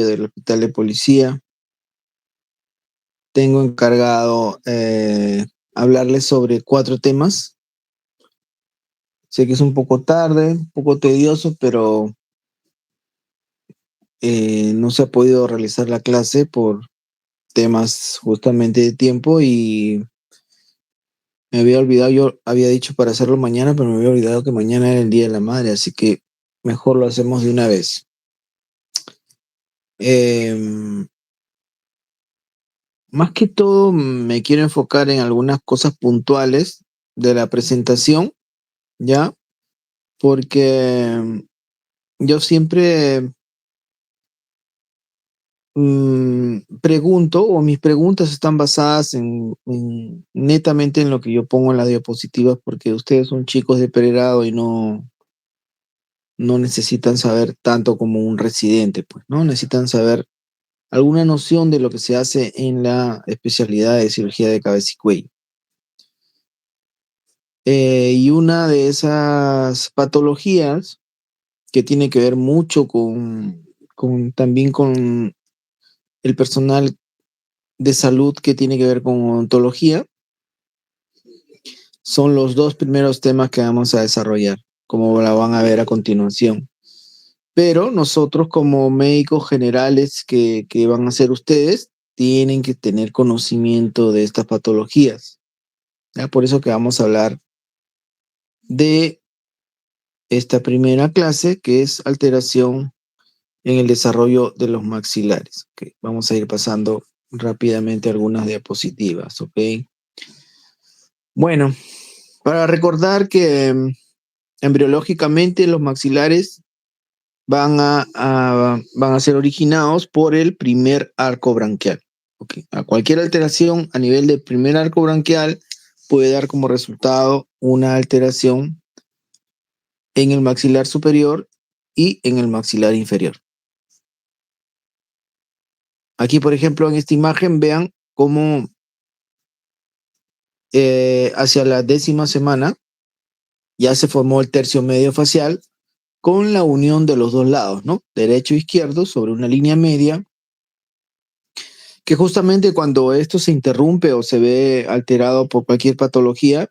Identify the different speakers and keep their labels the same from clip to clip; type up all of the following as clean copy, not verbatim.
Speaker 1: del Hospital de Policía. Tengo encargado hablarles sobre 4 temas. Sé que es un poco tarde, un poco tedioso, pero no se ha podido realizar la clase por temas justamente de tiempo y me había olvidado, yo había dicho para hacerlo mañana, pero me había olvidado que mañana era el Día de la Madre, así que mejor lo hacemos de una vez. Más que todo me quiero enfocar en algunas cosas puntuales de la presentación, ¿ya? Porque yo siempre pregunto, o mis preguntas están basadas netamente en lo que yo pongo en las diapositivas, porque ustedes son chicos de pregrado y no necesitan saber tanto como un residente, pues, ¿no? Necesitan saber alguna noción de lo que se hace en la especialidad de cirugía de cabeza y cuello. Y una de esas patologías que tiene que ver mucho también con el personal de salud que tiene que ver con odontología, son los 2 primeros temas que vamos a desarrollar, como la van a ver a continuación. Pero nosotros como médicos generales que van a ser ustedes, tienen que tener conocimiento de estas patologías. ¿Ya? Por eso que vamos a hablar de esta primera clase, que es alteración en el desarrollo de los maxilares. Okay. Vamos a ir pasando rápidamente algunas diapositivas, ¿ok? Bueno, para recordar que embriológicamente los maxilares van a ser originados por el primer arco branquial. Okay. A cualquier alteración a nivel del primer arco branquial puede dar como resultado una alteración en el maxilar superior y en el maxilar inferior. Aquí, por ejemplo, en esta imagen, vean cómo hacia la 10ª semana ya se formó el tercio medio facial con la unión de los 2 lados, ¿no? Derecho e izquierdo sobre una línea media, que justamente cuando esto se interrumpe o se ve alterado por cualquier patología,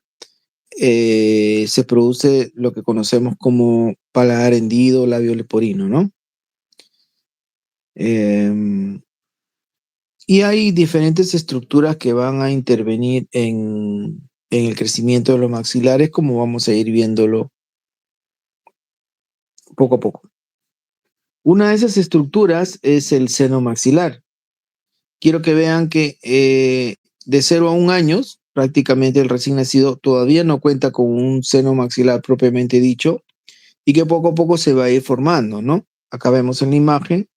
Speaker 1: se produce lo que conocemos como paladar hendido, labio leporino, ¿no? Y hay diferentes estructuras que van a intervenir en el crecimiento de los maxilares, como vamos a ir viéndolo poco a poco. Una de esas estructuras es el seno maxilar. Quiero que vean que de 0 a 1 años, prácticamente el recién nacido todavía no cuenta con un seno maxilar propiamente dicho, y que poco a poco se va a ir formando, ¿no? Acá vemos en la imagen,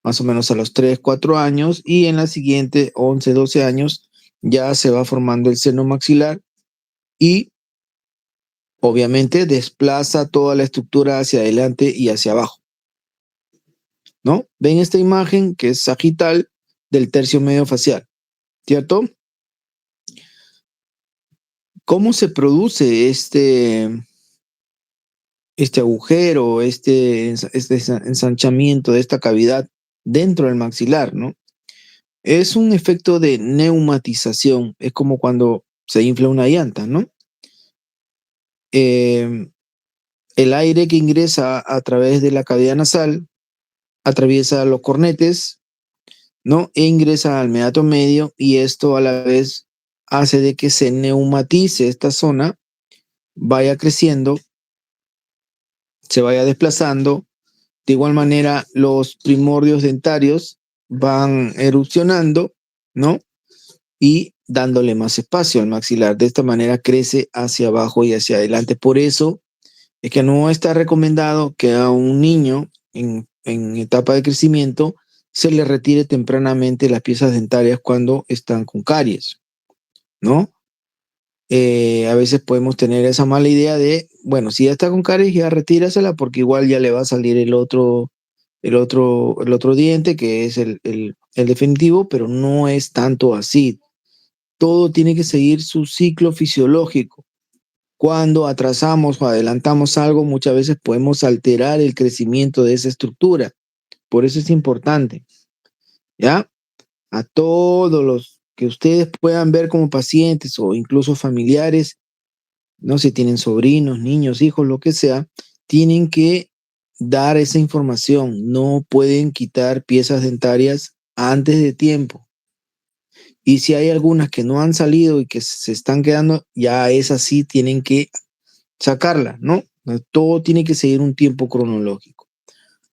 Speaker 1: más o menos a los 3, 4 años, y en la siguiente, 11, 12 años, ya se va formando el seno maxilar y obviamente desplaza toda la estructura hacia adelante y hacia abajo, ¿no? Ven esta imagen que es sagital del tercio medio facial, ¿cierto? ¿Cómo se produce este agujero, este ensanchamiento de esta cavidad dentro del maxilar, ¿no? Es un efecto de neumatización, es como cuando se infla una llanta, ¿no? El aire que ingresa a través de la cavidad nasal atraviesa los cornetes, ¿no? E ingresa al meato medio, y esto a la vez hace de que se neumatice esta zona, vaya creciendo, se vaya desplazando. De igual manera, los primordios dentarios van erupcionando, ¿no? Y dándole más espacio al maxilar. De esta manera crece hacia abajo y hacia adelante. Por eso es que no está recomendado que a un niño en etapa de crecimiento se le retire tempranamente las piezas dentarias cuando están con caries, ¿no? A veces podemos tener esa mala idea de, bueno, si ya está con caries, ya retírasela porque igual ya le va a salir el otro diente, que es el definitivo, pero no es tanto así. Todo tiene que seguir su ciclo fisiológico. Cuando atrasamos o adelantamos algo, muchas veces podemos alterar el crecimiento de esa estructura. Por eso es importante, ¿ya? A todos los que ustedes puedan ver como pacientes o incluso familiares, no sé, tienen sobrinos, niños, hijos, lo que sea, tienen que dar esa información. No pueden quitar piezas dentarias antes de tiempo. Y si hay algunas que no han salido y que se están quedando, ya esas sí tienen que sacarla, ¿no? Todo tiene que seguir un tiempo cronológico.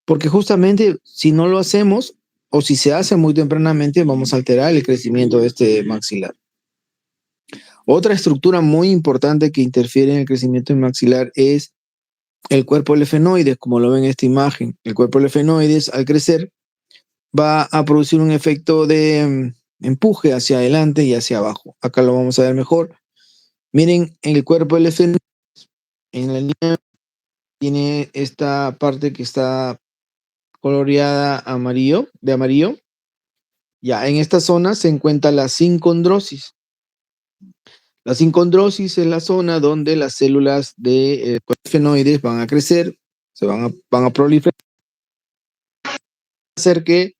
Speaker 1: Porque justamente si no lo hacemos o si se hace muy tempranamente, vamos a alterar el crecimiento de este maxilar. Otra estructura muy importante que interfiere en el crecimiento del maxilar es el cuerpo del efenoides, como lo ven en esta imagen. El cuerpo del efenoides, al crecer, va a producir un efecto de empuje hacia adelante y hacia abajo. Acá lo vamos a ver mejor. Miren, en el cuerpo del efenoides, en la línea tiene esta parte que está coloreada amarillo, de amarillo. Ya, en esta zona se encuentra la sincondrosis. La sincondrosis es la zona donde las células de efenoides van a crecer, van a proliferar, hacer que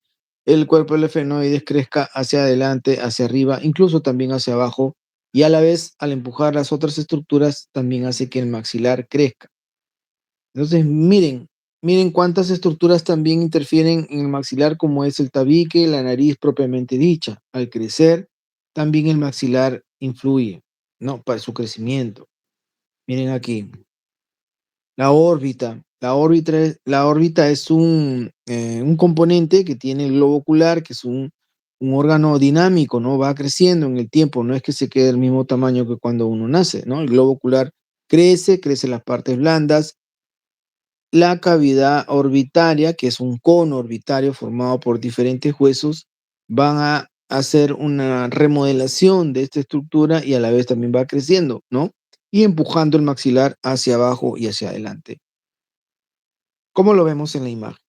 Speaker 1: el cuerpo del efenoides crezca hacia adelante, hacia arriba, incluso también hacia abajo, y a la vez, al empujar las otras estructuras, también hace que el maxilar crezca. Entonces, miren cuántas estructuras también interfieren en el maxilar, como es el tabique, la nariz propiamente dicha. Al crecer, también el maxilar influye, ¿no? Para su crecimiento. Miren aquí, la órbita. La órbita es un componente que tiene el globo ocular, que es un órgano dinámico, ¿no? Va creciendo en el tiempo, no es que se quede del mismo tamaño que cuando uno nace, ¿no? El globo ocular crece las partes blandas. La cavidad orbitaria, que es un cono orbitario formado por diferentes huesos, van a hacer una remodelación de esta estructura y a la vez también va creciendo, ¿no? Y empujando el maxilar hacia abajo y hacia adelante. ¿Cómo lo vemos en la imagen?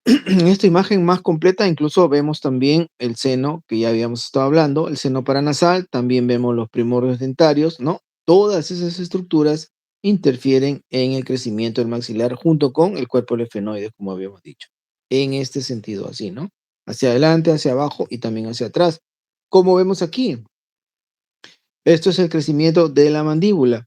Speaker 1: En esta imagen más completa incluso vemos también el seno que ya habíamos estado hablando, el seno paranasal, también vemos los primordios dentarios, ¿no? Todas esas estructuras interfieren en el crecimiento del maxilar junto con el cuerpo del efenoide, como habíamos dicho. En este sentido, así, ¿no? Hacia adelante, hacia abajo y también hacia atrás. Como vemos aquí, esto es el crecimiento de la mandíbula.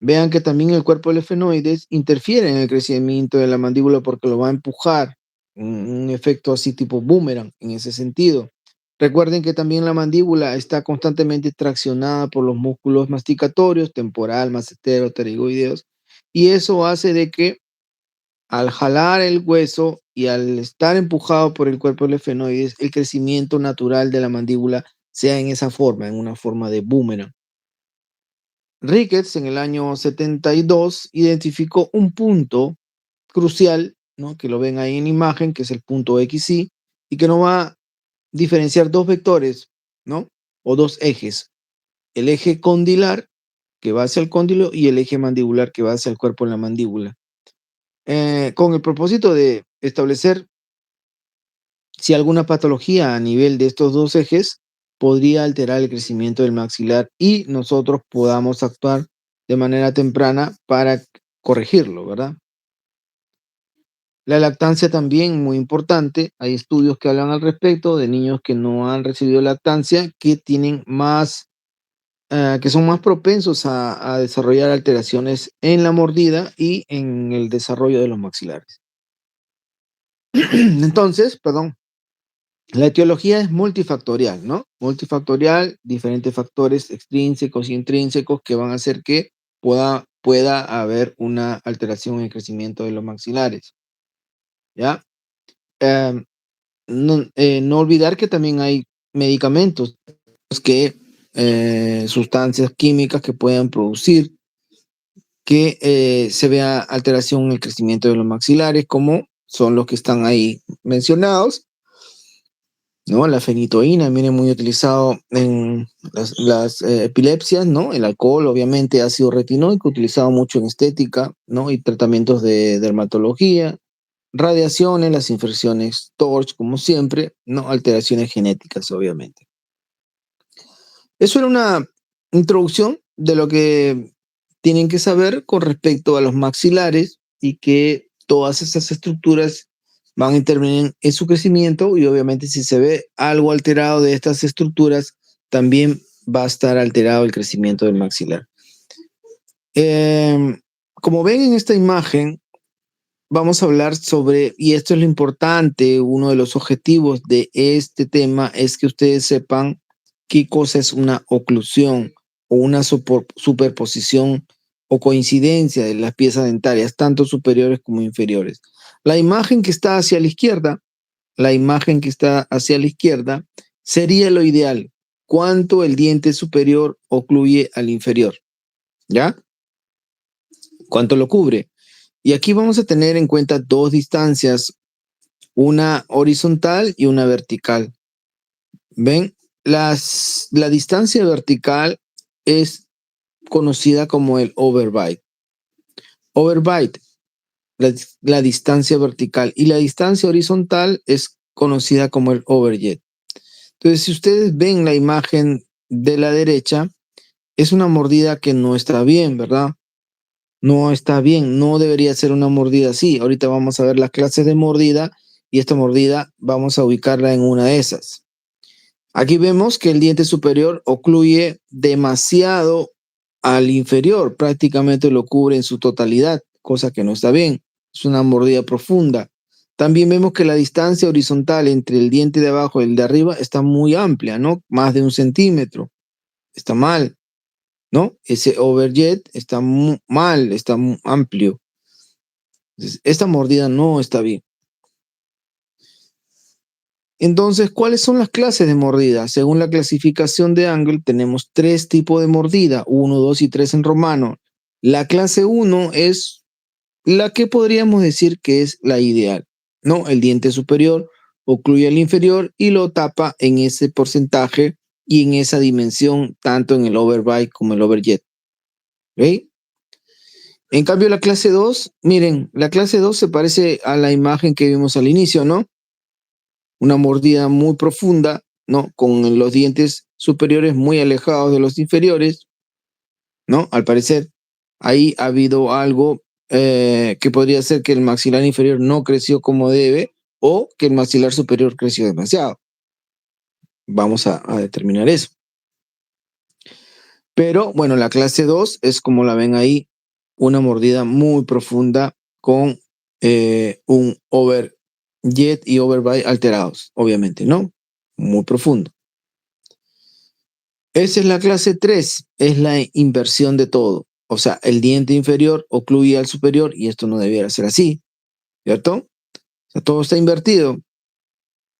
Speaker 1: Vean que también el cuerpo del efenoides interfiere en el crecimiento de la mandíbula porque lo va a empujar, un efecto así tipo boomerang en ese sentido. Recuerden que también la mandíbula está constantemente traccionada por los músculos masticatorios, temporal, macetero, pterigoideos, y eso hace de que al jalar el hueso y al estar empujado por el cuerpo del efenoides, el crecimiento natural de la mandíbula sea en esa forma, en una forma de boomerang. Ricketts en el año 72 identificó un punto crucial, ¿no? Que lo ven ahí en imagen, que es el punto XY, y que nos va a diferenciar dos vectores, ¿no? O dos ejes. El eje condilar, que va hacia el cóndilo, y el eje mandibular, que va hacia el cuerpo de la mandíbula. Con el propósito de establecer si alguna patología a nivel de estos dos ejes podría alterar el crecimiento del maxilar y nosotros podamos actuar de manera temprana para corregirlo, ¿verdad? La lactancia también muy importante. Hay estudios que hablan al respecto de niños que no han recibido lactancia, que tienen más, que son más propensos a desarrollar alteraciones en la mordida y en el desarrollo de los maxilares. Entonces, perdón, la etiología es multifactorial, ¿no? Multifactorial, diferentes factores extrínsecos y intrínsecos que van a hacer que pueda haber una alteración en el crecimiento de los maxilares, ¿ya? No olvidar que también hay medicamentos sustancias químicas que puedan producir que se vea alteración en el crecimiento de los maxilares, como son los que están ahí mencionados, ¿no? La fenitoína viene muy utilizado en las epilepsias, ¿no? El alcohol, obviamente, ácido retinóico, utilizado mucho en estética, ¿no? Y tratamientos de dermatología, radiaciones, las infecciones TORCH, como siempre, ¿no? Alteraciones genéticas, obviamente. Eso era una introducción de lo que tienen que saber con respecto a los maxilares y que todas esas estructuras van a intervenir en su crecimiento y obviamente si se ve algo alterado de estas estructuras, también va a estar alterado el crecimiento del maxilar. Como ven en esta imagen, vamos a hablar sobre, y esto es lo importante, uno de los objetivos de este tema es que ustedes sepan qué cosa es una oclusión o una superposición o coincidencia de las piezas dentarias, tanto superiores como inferiores. La imagen que está hacia la imagen que está hacia la izquierda sería lo ideal. ¿Cuánto el diente superior ocluye al inferior? ¿Ya? ¿Cuánto lo cubre? Y aquí vamos a tener en cuenta dos distancias, una horizontal y una vertical. ¿Ven? La distancia vertical es conocida como el overbite. Overbite, la distancia vertical, y la distancia horizontal es conocida como el overjet. Entonces, si ustedes ven la imagen de la derecha, es una mordida que no está bien, ¿verdad? No está bien, no debería ser una mordida así. Ahorita vamos a ver las clases de mordida y esta mordida vamos a ubicarla en una de esas. Aquí vemos que el diente superior ocluye demasiado al inferior, prácticamente lo cubre en su totalidad, cosa que no está bien. Es una mordida profunda. También vemos que la distancia horizontal entre el diente de abajo y el de arriba está muy amplia, ¿no? Más de 1 centímetro. Está mal, ¿no? Ese overjet está mal, está muy amplio. Entonces, esta mordida no está bien. Entonces, ¿cuáles son las clases de mordida? Según la clasificación de Angle, tenemos 3 tipos de mordida, 1, 2 y 3 en romano. La clase 1 es la que podríamos decir que es la ideal, ¿no? El diente superior ocluye el inferior y lo tapa en ese porcentaje y en esa dimensión, tanto en el overbite como el overjet. ¿Ok? En cambio, la clase 2, miren, la clase 2 se parece a la imagen que vimos al inicio, ¿no? Una mordida muy profunda, ¿no? Con los dientes superiores muy alejados de los inferiores, ¿no? Al parecer, ahí ha habido algo que podría ser que el maxilar inferior no creció como debe o que el maxilar superior creció demasiado. Vamos a determinar eso. Pero, bueno, la clase 2 es como la ven ahí, una mordida muy profunda con un overjet y overbite alterados, obviamente, ¿no? Muy profundo. Esa es la clase 3, es la inversión de todo. O sea, el diente inferior ocluye al superior y esto no debiera ser así, ¿cierto? O sea, todo está invertido,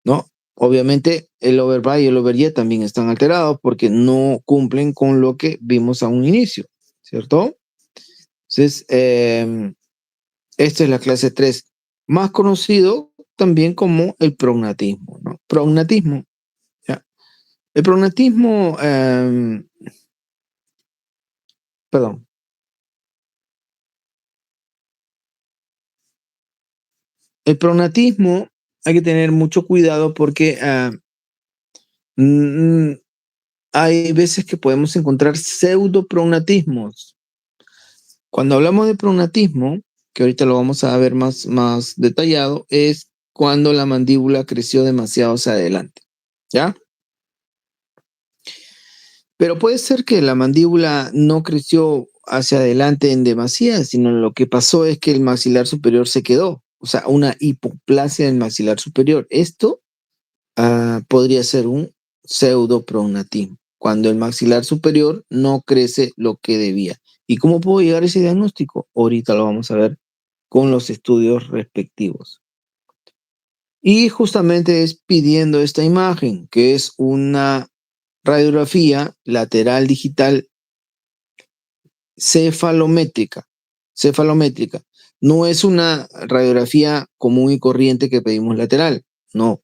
Speaker 1: ¿no? Obviamente el overbite y el overjet también están alterados porque no cumplen con lo que vimos a un inicio, ¿cierto? Entonces, esta es la clase 3, más conocido también como el prognatismo, ¿no? Prognatismo, ¿ya? El prognatismo, perdón. El prognatismo hay que tener mucho cuidado porque mm, hay veces que podemos encontrar pseudoprognatismos. Cuando hablamos de prognatismo, que ahorita lo vamos a ver más detallado, es cuando la mandíbula creció demasiado hacia adelante, ¿ya? Pero puede ser que la mandíbula no creció hacia adelante en demasía, sino lo que pasó es que el maxilar superior se quedó, o sea, una hipoplasia del maxilar superior. Esto podría ser un pseudoprognatismo, cuando el maxilar superior no crece lo que debía. ¿Y cómo puedo llegar a ese diagnóstico? Ahorita lo vamos a ver con los estudios respectivos. Y justamente es pidiendo esta imagen, que es una radiografía lateral digital cefalométrica. Cefalométrica. No es una radiografía común y corriente que pedimos lateral, no.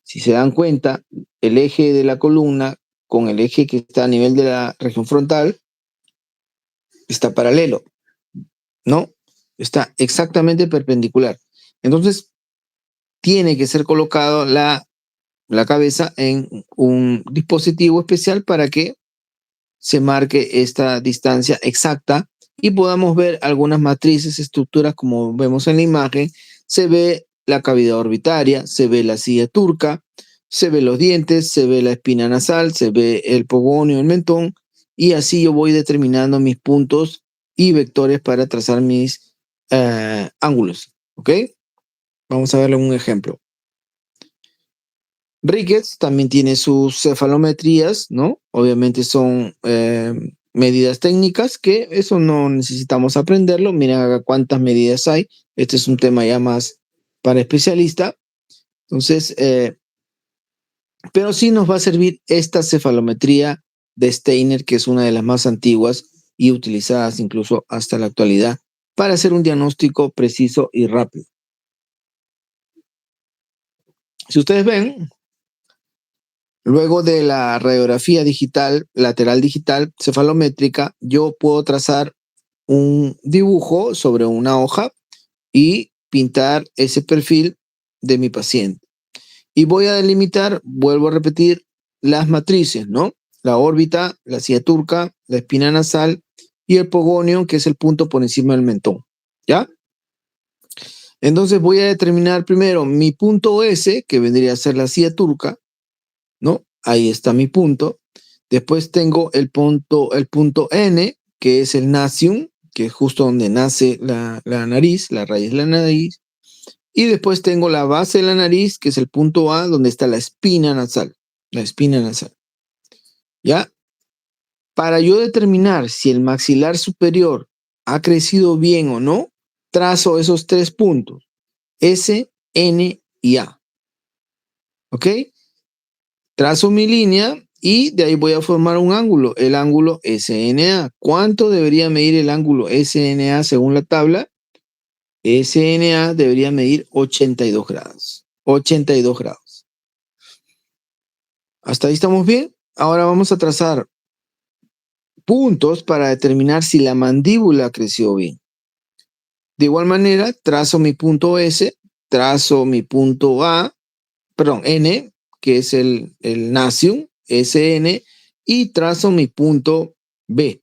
Speaker 1: Si se dan cuenta, el eje de la columna con el eje que está a nivel de la región frontal está paralelo, ¿no? Está exactamente perpendicular. Entonces, tiene que ser colocado la cabeza en un dispositivo especial para que se marque esta distancia exacta y podamos ver algunas matrices, estructuras, como vemos en la imagen. Se ve la cavidad orbitaria, se ve la silla turca, se ve los dientes, se ve la espina nasal, se ve el pogonio, el mentón, y así yo voy determinando mis puntos y vectores para trazar mis ángulos, ¿ok? Vamos a verle un ejemplo. Ricketts también tiene sus cefalometrías, ¿no? Obviamente son medidas técnicas que eso no necesitamos aprenderlo. Miren acá cuántas medidas hay. Este es un tema ya más para especialista. Entonces, pero sí nos va a servir esta cefalometría de Steiner, que es una de las más antiguas y utilizadas incluso hasta la actualidad para hacer un diagnóstico preciso y rápido. Si ustedes ven, luego de la radiografía digital, lateral digital, cefalométrica, yo puedo trazar un dibujo sobre una hoja y pintar ese perfil de mi paciente. Y voy a delimitar, vuelvo a repetir, las matrices, ¿no? La órbita, la silla turca, la espina nasal y el pogonio, que es el punto por encima del mentón, ¿ya? Entonces voy a determinar primero mi punto S, que vendría a ser la silla turca, ¿no? Ahí está mi punto. Después tengo el punto N, que es el nacium, que es justo donde nace la nariz, la raíz de la nariz. Y después tengo la base de la nariz, que es el punto A, donde está la espina nasal. La espina nasal. ¿Ya? Para yo determinar si el maxilar superior ha crecido bien o no, trazo esos tres puntos. S, N y A. ¿Ok? Trazo mi línea y de ahí voy a formar un ángulo, el ángulo SNA. ¿Cuánto debería medir el ángulo SNA según la tabla? SNA debería medir 82 grados. 82 grados. ¿Hasta ahí estamos bien? Ahora vamos a trazar puntos para determinar si la mandíbula creció bien. De igual manera, trazo mi punto S, trazo mi punto N, que es el nacium, SN, y trazo mi punto B,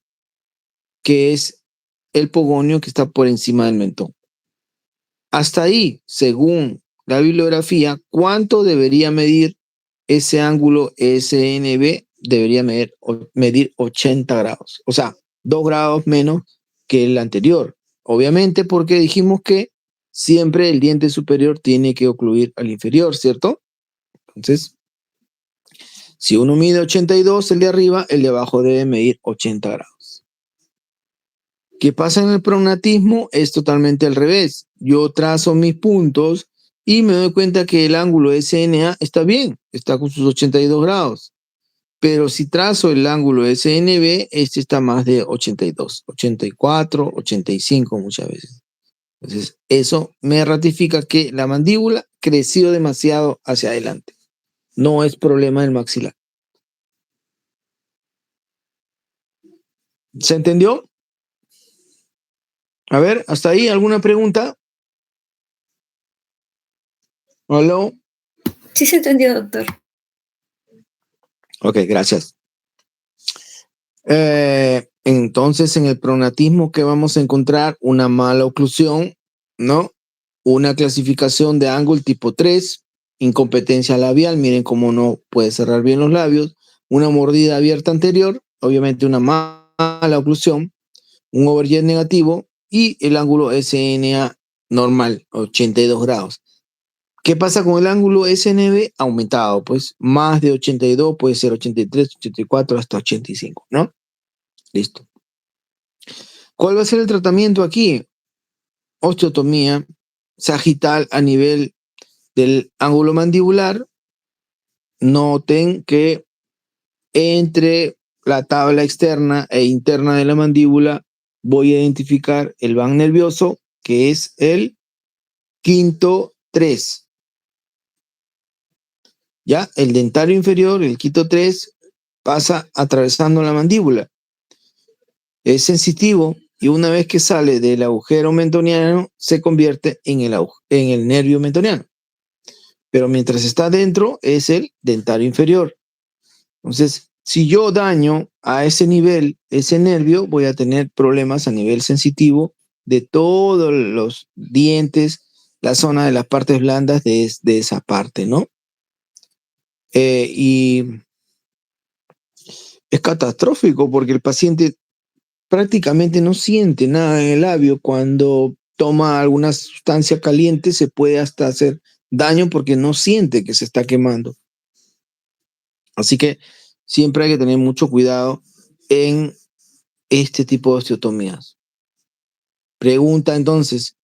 Speaker 1: que es el pogonio que está por encima del mentón. Hasta ahí, según la bibliografía, ¿cuánto debería medir ese ángulo SNB? Debería medir 80 grados, o sea, 2 grados menos que el anterior. Obviamente porque dijimos que siempre el diente superior tiene que ocluir al inferior, ¿cierto? Entonces, si uno mide 82, el de arriba, el de abajo debe medir 80 grados. ¿Qué pasa en el prognatismo? Es totalmente al revés. Yo trazo mis puntos y me doy cuenta que el ángulo SNA está bien, está con sus 82 grados. Pero si trazo el ángulo SNB, este está más de 82, 84, 85 muchas veces. Entonces, eso me ratifica que la mandíbula creció demasiado hacia adelante. No es problema del maxilar. ¿Se entendió? A ver, hasta ahí, ¿alguna pregunta? ¿Hola?
Speaker 2: Sí se entendió, doctor.
Speaker 1: Ok, gracias. Entonces, en el prognatismo, ¿qué vamos a encontrar? Una mala oclusión, ¿no? Una clasificación de ángulo tipo 3, incompetencia labial, miren cómo no puede cerrar bien los labios, una mordida abierta anterior, obviamente una mala oclusión, un overjet negativo y el ángulo SNA normal, 82 grados. ¿Qué pasa con el ángulo SNB? Aumentado, pues más de 82, puede ser 83, 84, hasta 85, ¿no? Listo. ¿Cuál va a ser el tratamiento aquí? Osteotomía sagital a nivel del ángulo mandibular. Noten que entre la tabla externa e interna de la mandíbula voy a identificar el van nervioso, que es el quinto 3. Ya, el dentario inferior, el quinto 3, pasa atravesando la mandíbula. Es sensitivo y una vez que sale del agujero mentoniano, se convierte en el nervio mentoniano. Pero mientras está dentro, es el dentario inferior. Entonces, si yo daño a ese nivel, ese nervio, voy a tener problemas a nivel sensitivo de todos los dientes la zona de las partes blandas de esa parte, ¿no? Y es catastrófico porque el paciente prácticamente no siente nada en el labio. Cuando toma alguna sustancia caliente se puede hasta hacer daño porque no siente que se está quemando. Así que siempre hay que tener mucho cuidado en este tipo de osteotomías. Pregunta entonces,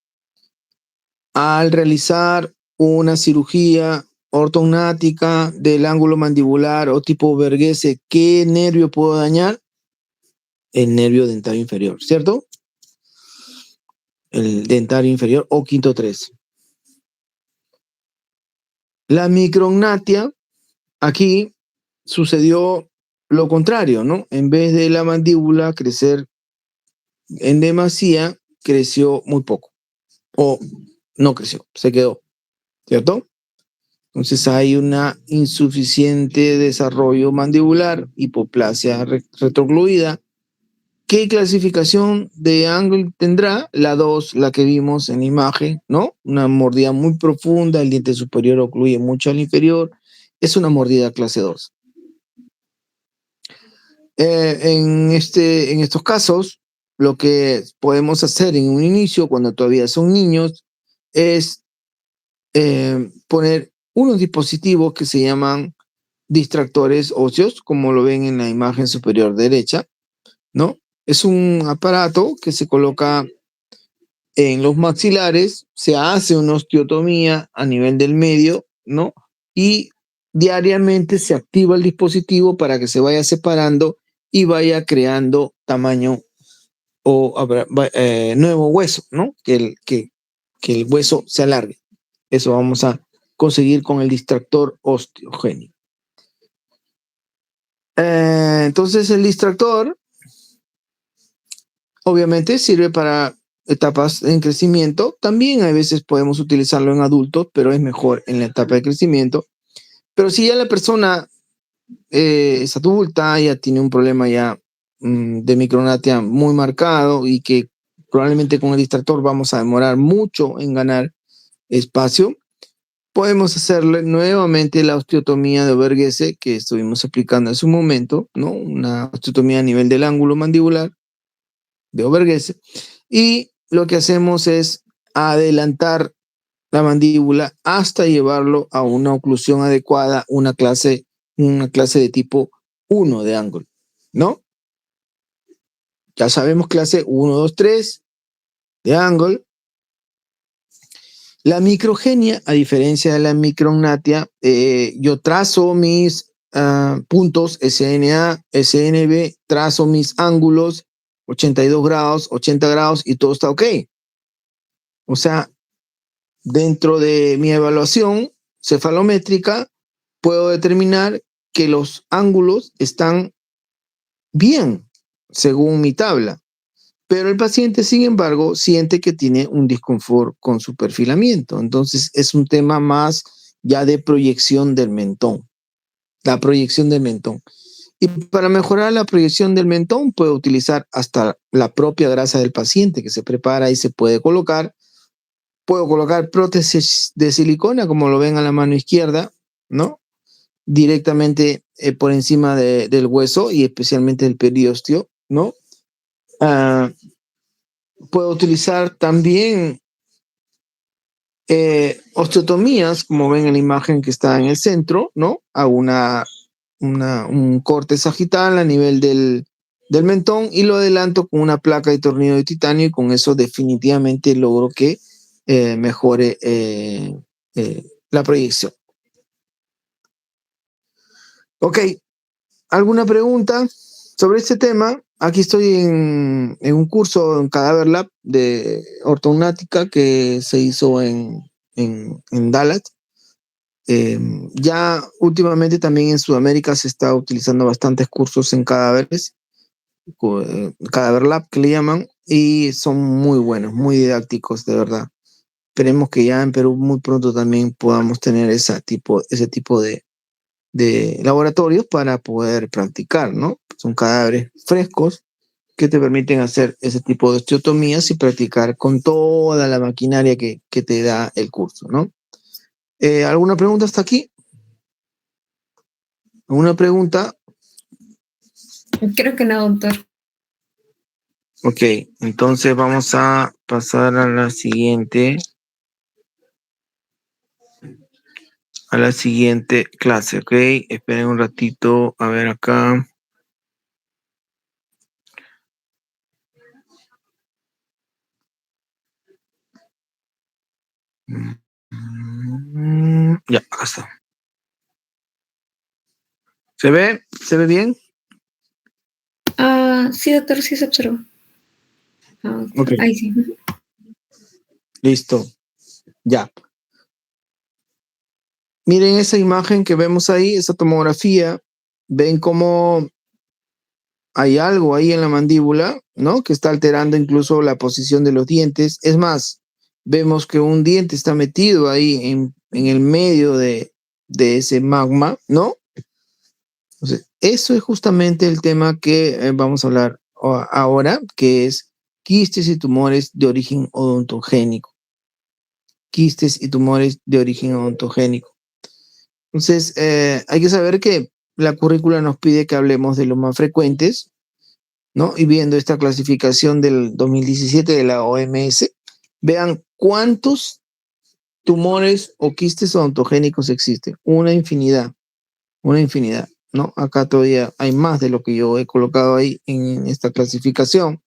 Speaker 1: al realizar una cirugía ortognática del ángulo mandibular o tipo Verghese, ¿qué nervio puedo dañar? El nervio dentario inferior, ¿cierto? El dentario inferior o quinto 3. La micrognatia, aquí sucedió lo contrario, ¿no? En vez de la mandíbula crecer en demasía, creció muy poco. O no creció, se quedó, ¿cierto? Entonces hay una insuficiente desarrollo mandibular, hipoplasia retrocluida. ¿Qué clasificación de ángulo tendrá? La 2, la que vimos en la imagen, ¿no? Una mordida muy profunda, el diente superior ocluye mucho al inferior. Es una mordida clase 2. En estos casos, lo que podemos hacer en un inicio, cuando todavía son niños, es poner unos dispositivos que se llaman distractores óseos, como lo ven en la imagen superior derecha, ¿no? Es un aparato que se coloca en los maxilares, se hace una osteotomía a nivel del medio, ¿no? Y diariamente se activa el dispositivo para que se vaya separando y vaya creando tamaño o nuevo hueso, ¿no? Que el hueso se alargue. Eso vamos a conseguir con el distractor osteogénico. Entonces el distractor obviamente sirve para etapas en crecimiento. También a veces podemos utilizarlo en adultos, pero es mejor en la etapa de crecimiento. Pero si ya la persona es adulta, ya tiene un problema ya de micrognatia muy marcado y que probablemente con el distractor vamos a demorar mucho en ganar espacio, podemos hacerle nuevamente la osteotomía de Verghese que estuvimos explicando hace un momento, ¿no? Una osteotomía a nivel del ángulo mandibular de Verghese. Y lo que hacemos es adelantar la mandíbula hasta llevarlo a una oclusión adecuada, una clase de tipo 1 de ángulo, ¿no? Ya sabemos clase 1, 2, 3 de ángulo. La microgenia, a diferencia de la micrognatia, yo trazo mis puntos SNA, SNB, trazo mis ángulos, 82 grados, 80 grados y todo está ok. O sea, dentro de mi evaluación cefalométrica, puedo determinar que los ángulos están bien, según mi tabla. Pero el paciente, sin embargo, siente que tiene un disconfort con su perfilamiento. Entonces, es un tema más ya de proyección del mentón. La proyección del mentón. Y para mejorar la proyección del mentón, puedo utilizar hasta la propia grasa del paciente que se prepara y se puede colocar. Puedo colocar prótesis de silicona, como lo ven a la mano izquierda, ¿no? Directamente por encima del hueso y especialmente del periósteo, ¿no? Puedo utilizar también osteotomías, como ven en la imagen que está en el centro, ¿no? Hago un corte sagital a nivel del mentón y lo adelanto con una placa de tornillo de titanio y con eso definitivamente logro que mejore la proyección. Ok, ¿alguna pregunta sobre este tema? Aquí estoy en un curso en Cadaver Lab de ortognática que se hizo en Dallas. Ya últimamente también en Sudamérica se está utilizando bastantes cursos en cadáveres, Cadaver Lab que le llaman, y son muy buenos, muy didácticos, de verdad. Esperemos que ya en Perú muy pronto también podamos tener ese tipo de laboratorios para poder practicar, ¿no? Son cadáveres frescos que te permiten hacer ese tipo de osteotomías y practicar con toda la maquinaria que te da el curso, ¿no? ¿Alguna pregunta hasta aquí? ¿Alguna pregunta?
Speaker 2: Creo que no, doctor.
Speaker 1: Ok, entonces vamos a pasar a la siguiente clase, ¿ok? Esperen un ratito, a ver acá. Ya, acá está. ¿Se ve? ¿Se ve bien?
Speaker 2: Sí, doctor, sí se observó.
Speaker 1: Ok.
Speaker 2: Ahí sí.
Speaker 1: Listo. Ya. Miren esa imagen que vemos ahí, esa tomografía. Ven cómo hay algo ahí en la mandíbula, ¿no? Que está alterando incluso la posición de los dientes. Es más, vemos que un diente está metido ahí en el medio de ese magma, ¿no? Entonces, eso es justamente el tema que vamos a hablar ahora, que es quistes y tumores de origen odontogénico. Quistes y tumores de origen odontogénico. Entonces, hay que saber que la currícula nos pide que hablemos de los más frecuentes, ¿no? Y viendo esta clasificación del 2017 de la OMS, vean cuántos tumores o quistes odontogénicos existen. Una infinidad, ¿no? Acá todavía hay más de lo que yo he colocado ahí en esta clasificación.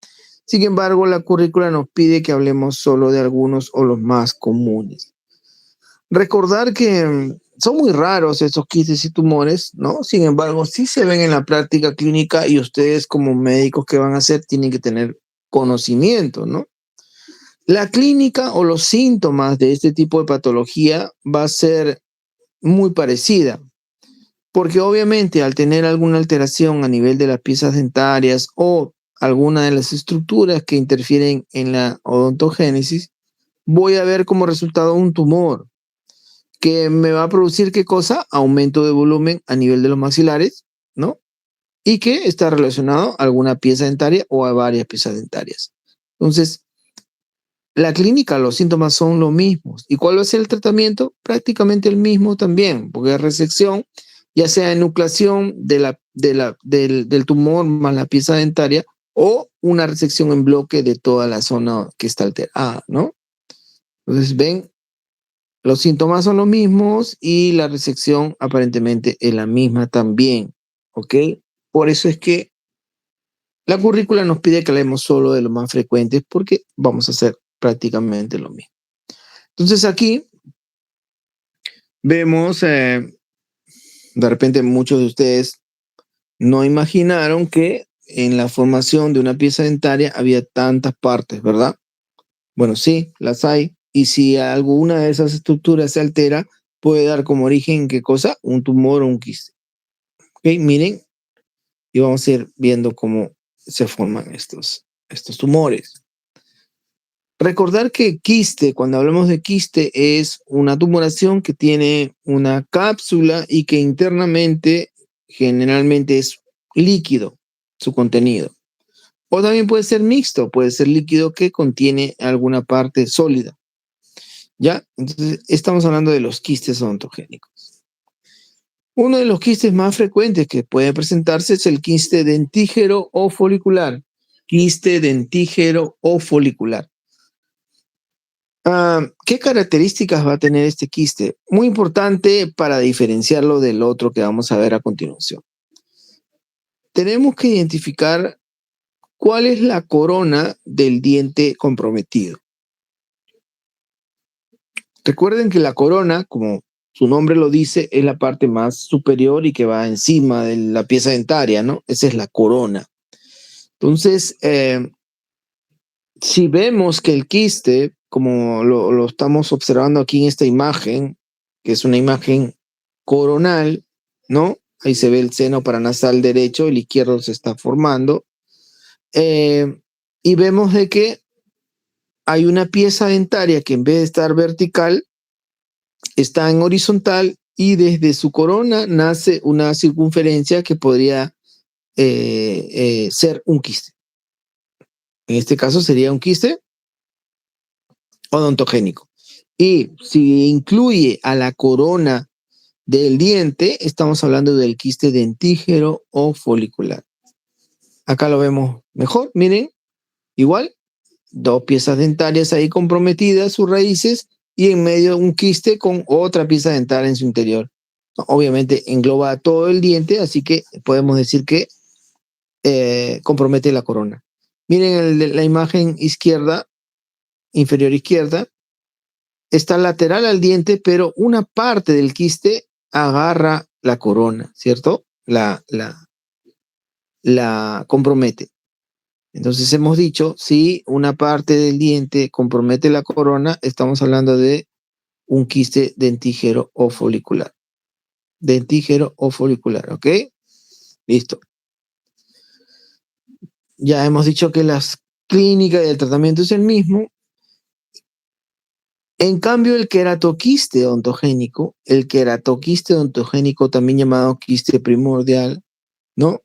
Speaker 1: Sin embargo, la currícula nos pide que hablemos solo de algunos o los más comunes. Recordar que son muy raros estos quistes y tumores, ¿no? Sin embargo, sí se ven en la práctica clínica y ustedes como médicos que van a hacer tienen que tener conocimiento, ¿no? La clínica o los síntomas de este tipo de patología va a ser muy parecida, porque obviamente al tener alguna alteración a nivel de las piezas dentarias o alguna de las estructuras que interfieren en la odontogénesis, voy a ver como resultado un tumor que me va a producir ¿qué cosa? Aumento de volumen a nivel de los maxilares, ¿no? Y que está relacionado a alguna pieza dentaria o a varias piezas dentarias. Entonces, la clínica, los síntomas son los mismos. ¿Y cuál va a ser el tratamiento? Prácticamente el mismo también, porque es resección, ya sea enucleación del tumor más la pieza dentaria o una resección en bloque de toda la zona que está alterada, ¿no? Entonces, ven, los síntomas son los mismos y la resección aparentemente es la misma también, ¿ok? Por eso es que la currícula nos pide que hablemos solo de los más frecuentes porque vamos a hacer prácticamente lo mismo. Entonces aquí vemos, de repente muchos de ustedes no imaginaron que en la formación de una pieza dentaria había tantas partes, ¿verdad? Bueno, sí, las hay. Y si alguna de esas estructuras se altera, puede dar como origen, ¿qué cosa? Un tumor o un quiste. Ok, miren, y vamos a ir viendo cómo se forman estos tumores. Recordar que quiste, cuando hablamos de quiste, es una tumoración que tiene una cápsula y que internamente generalmente es líquido, su contenido. O también puede ser mixto, puede ser líquido que contiene alguna parte sólida. ¿Ya? Entonces, estamos hablando de los quistes odontogénicos. Uno de los quistes más frecuentes que puede presentarse es el quiste dentígero o folicular. Quiste dentígero o folicular. ¿Qué características va a tener este quiste? Muy importante para diferenciarlo del otro que vamos a ver a continuación. Tenemos que identificar cuál es la corona del diente comprometido. Recuerden que la corona, como su nombre lo dice, es la parte más superior y que va encima de la pieza dentaria, ¿no? Esa es la corona. Entonces, si vemos que el quiste, como lo estamos observando aquí en esta imagen, que es una imagen coronal, ¿no? Ahí se ve el seno paranasal derecho, el izquierdo se está formando. Y vemos de que hay una pieza dentaria que en vez de estar vertical, está en horizontal y desde su corona nace una circunferencia que podría ser un quiste. En este caso sería un quiste odontogénico. Y si incluye a la corona del diente, estamos hablando del quiste dentígero o folicular. Acá lo vemos mejor, miren, igual, dos piezas dentarias ahí comprometidas, sus raíces, y en medio un quiste con otra pieza dental en su interior. Obviamente engloba todo el diente, así que podemos decir que compromete la corona. Miren la imagen izquierda, inferior izquierda, está lateral al diente, pero una parte del quiste agarra la corona, ¿cierto? La compromete. Entonces hemos dicho, si una parte del diente compromete la corona, estamos hablando de un quiste dentígero o folicular. Dentígero o folicular, ¿ok? Listo. Ya hemos dicho que la clínica y el tratamiento es el mismo. En cambio, el queratoquiste odontogénico, también llamado quiste primordial, ¿no?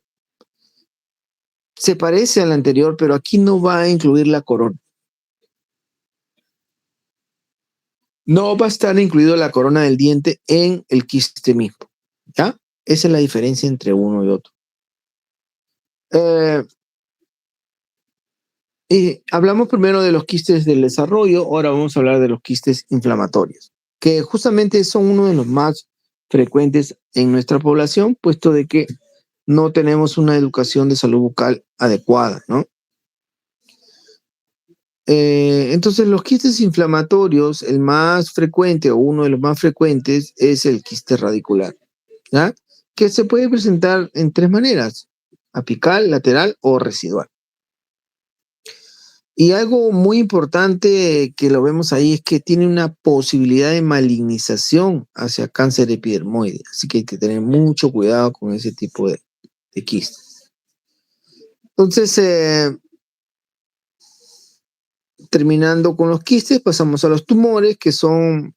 Speaker 1: Se parece al anterior, pero aquí no va a incluir la corona. No va a estar incluido la corona del diente en el quiste mismo, ¿ya? Esa es la diferencia entre uno y otro. Hablamos primero de los quistes del desarrollo, ahora vamos a hablar de los quistes inflamatorios, que justamente son uno de los más frecuentes en nuestra población, puesto de que no tenemos una educación de salud bucal adecuada, ¿no? Entonces, los quistes inflamatorios, el más frecuente o uno de los más frecuentes es el quiste radicular, ¿ya? Que se puede presentar en tres maneras: apical, lateral o residual. Y algo muy importante que lo vemos ahí es que tiene una posibilidad de malignización hacia cáncer epidermoide. Así que hay que tener mucho cuidado con ese tipo de quistes. Entonces, terminando con los quistes, pasamos a los tumores, que son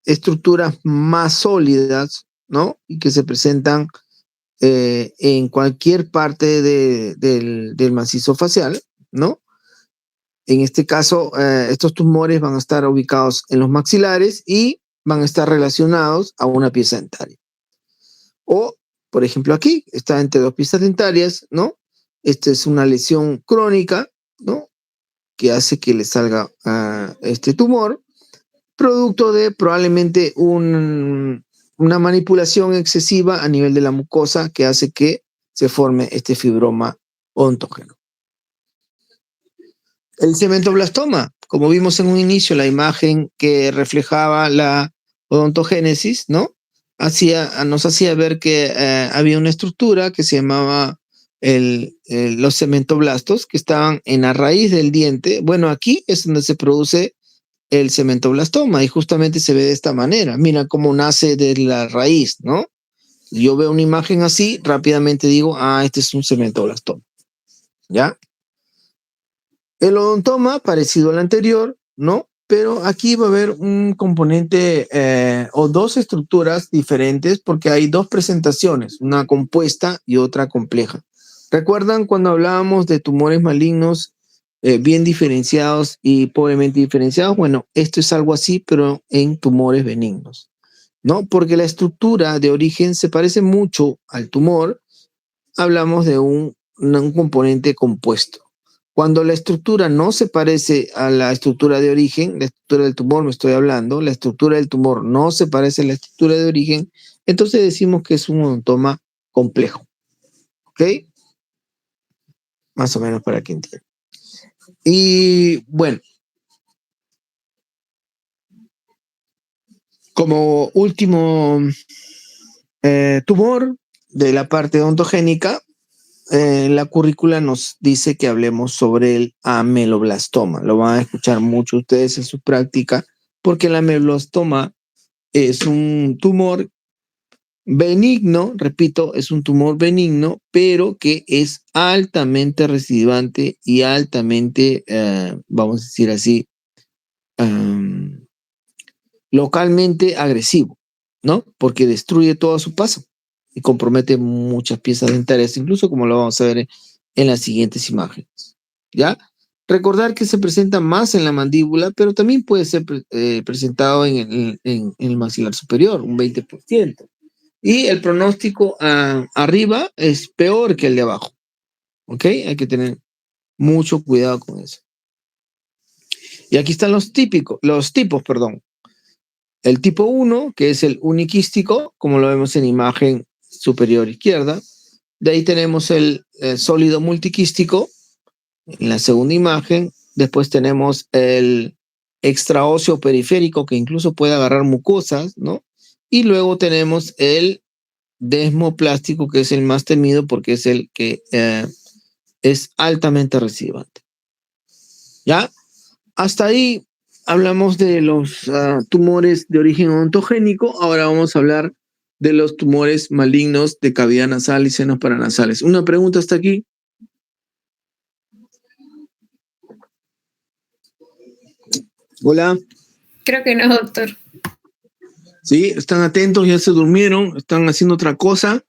Speaker 1: estructuras más sólidas, ¿no? Y que se presentan en cualquier parte del macizo facial, ¿no? En este caso, estos tumores van a estar ubicados en los maxilares y van a estar relacionados a una pieza dentaria. O, por ejemplo, aquí está entre dos piezas dentarias, ¿no? Esta es una lesión crónica, ¿no? Que hace que le salga este tumor, producto de probablemente una manipulación excesiva a nivel de la mucosa que hace que se forme este fibroma odontógeno. El cementoblastoma, como vimos en un inicio, la imagen que reflejaba la odontogénesis, ¿no? Nos hacía ver que había una estructura que se llamaba los cementoblastos, que estaban en la raíz del diente. Bueno, aquí es donde se produce el cementoblastoma y justamente se ve de esta manera. Mira cómo nace de la raíz, ¿no? Yo veo una imagen así, rápidamente digo, este es un cementoblastoma, ¿ya? El odontoma, parecido al anterior, ¿no? Pero aquí va a haber un componente o dos estructuras diferentes porque hay dos presentaciones, una compuesta y otra compleja. ¿Recuerdan cuando hablábamos de tumores malignos bien diferenciados y pobremente diferenciados? Bueno, esto es algo así, pero en tumores benignos, ¿no? Porque la estructura de origen se parece mucho al tumor. Hablamos de un componente compuesto. Cuando la estructura no se parece a la estructura de origen, la estructura del tumor me estoy hablando, la estructura del tumor no se parece a la estructura de origen, entonces decimos que es un odontoma complejo. ¿Ok? Más o menos para que entiendan. Y bueno, como último tumor de la parte odontogénica, la currícula nos dice que hablemos sobre el ameloblastoma. Lo van a escuchar mucho ustedes en su práctica, porque el ameloblastoma es un tumor benigno, repito, es un tumor benigno, pero que es altamente recidivante y altamente, vamos a decir así, localmente agresivo, ¿no? Porque destruye todo a su paso y compromete muchas piezas dentarias, incluso como lo vamos a ver en las siguientes imágenes. ¿ya? Recordar que se presenta más en la mandíbula, pero también puede ser presentado en el maxilar superior, un 20%. Y el pronóstico arriba es peor que el de abajo, ¿ok? Hay que tener mucho cuidado con eso. Y aquí están los tipos, perdón. El tipo 1, que es el uniquístico, como lo vemos en imagen superior izquierda. De ahí tenemos el sólido multiquístico, en la segunda imagen. Después tenemos el extraóseo periférico, que incluso puede agarrar mucosas, ¿no? Y luego tenemos el desmoplástico, que es el más temido porque es el que es altamente recidivante. ¿Ya? Hasta ahí hablamos de los tumores de origen odontogénico. Ahora vamos a hablar de los tumores malignos de cavidad nasal y senos paranasales. ¿Una pregunta hasta aquí? Hola.
Speaker 2: Creo que no, doctor.
Speaker 1: Sí, están atentos, ya se durmieron, están haciendo otra cosa.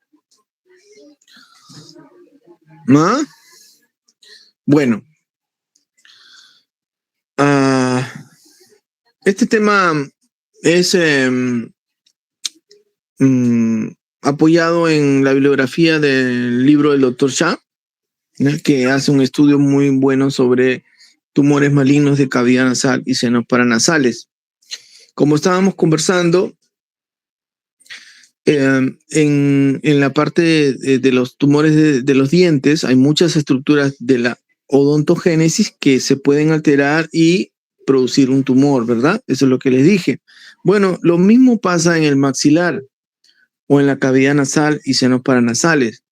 Speaker 1: ¿Ah? Bueno. Este tema es apoyado en la bibliografía del libro del Dr. Shah, ¿no? Que hace un estudio muy bueno sobre tumores malignos de cavidad nasal y senos paranasales. Como estábamos conversando, en la parte de los tumores de los dientes hay muchas estructuras de la odontogénesis que se pueden alterar y producir un tumor, ¿verdad? Eso es lo que les dije. Bueno, lo mismo pasa en el maxilar o en la cavidad nasal y senos paranasales.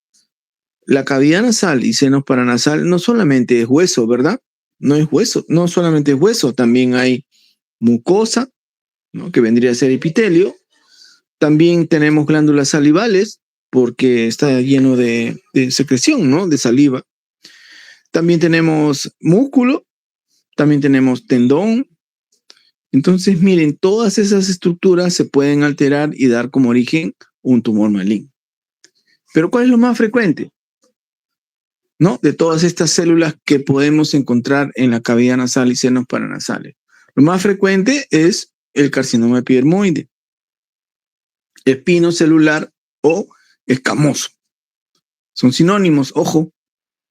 Speaker 1: La cavidad nasal y senos paranasal no solamente es hueso, ¿verdad? No es hueso, no solamente es hueso, también hay mucosa, ¿no? Que vendría a ser epitelio. También tenemos glándulas salivales, porque está lleno de secreción, ¿no? De saliva. También tenemos músculo, también tenemos tendón. Entonces, miren, todas esas estructuras se pueden alterar y dar como origen un tumor maligno. Pero ¿cuál es lo más frecuente? ¿No? De todas estas células que podemos encontrar en la cavidad nasal y senos paranasales. Lo más frecuente es el carcinoma epidermoide, espinocelular o escamoso. Son sinónimos, ojo,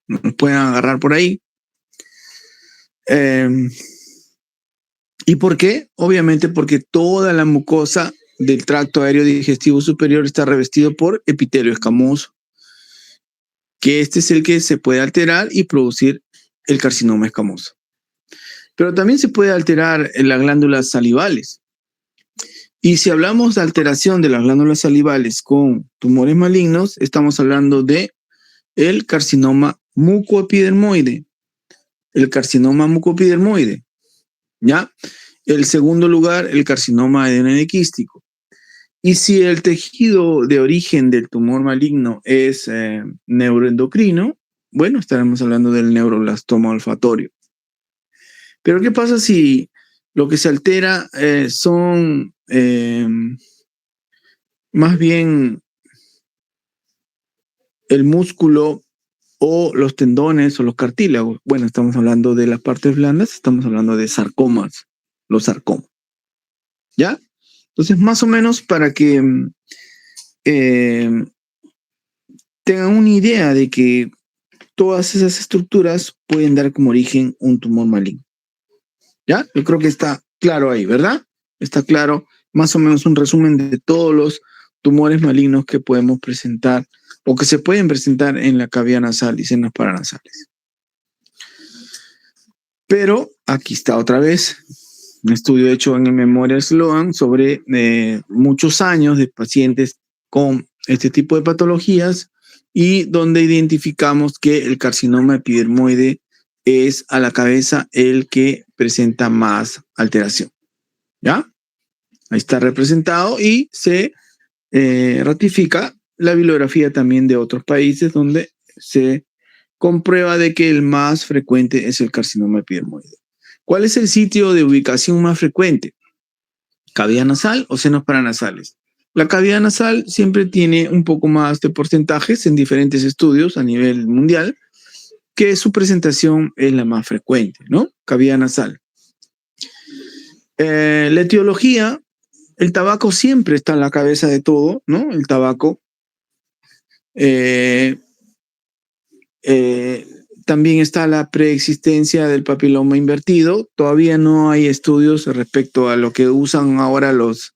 Speaker 1: no nos pueden agarrar por ahí. ¿Y por qué? Obviamente porque toda la mucosa del tracto aéreo digestivo superior está revestido por epitelio escamoso, que este es el que se puede alterar y producir el carcinoma escamoso. Pero también se puede alterar en las glándulas salivales. Y si hablamos de alteración de las glándulas salivales con tumores malignos, estamos hablando de el carcinoma mucoepidermoide. El carcinoma mucoepidermoide, ¿ya? El segundo lugar, el carcinoma adenoidequístico. Y si el tejido de origen del tumor maligno es neuroendocrino, bueno, estaremos hablando del neuroblastoma olfatorio. Pero ¿qué pasa si lo que se altera son más bien el músculo o los tendones o los cartílagos? Bueno, estamos hablando de las partes blandas, estamos hablando de sarcomas, los sarcomas. ¿Ya? Entonces, más o menos para que tengan una idea de que todas esas estructuras pueden dar como origen un tumor maligno. ¿Ya? Yo creo que está claro ahí, ¿verdad? Está claro más o menos un resumen de todos los tumores malignos que podemos presentar o que se pueden presentar en la cavidad nasal y senos paranasales. Pero aquí está otra vez un estudio hecho en el Memorial Sloan sobre muchos años de pacientes con este tipo de patologías y donde identificamos que el carcinoma epidermoide es a la cabeza el que presenta más alteración. ¿Ya? Ahí está representado y se ratifica la bibliografía también de otros países donde se comprueba de que el más frecuente es el carcinoma epidermoide. ¿Cuál es el sitio de ubicación más frecuente? ¿Cavidad nasal o senos paranasales? La cavidad nasal siempre tiene un poco más de porcentajes en diferentes estudios a nivel mundial, que su presentación es la más frecuente, ¿no? Cavidad nasal. La etiología, el tabaco siempre está en la cabeza de todo, ¿no? El tabaco. También está la preexistencia del papiloma invertido. Todavía no hay estudios respecto a lo que usan ahora los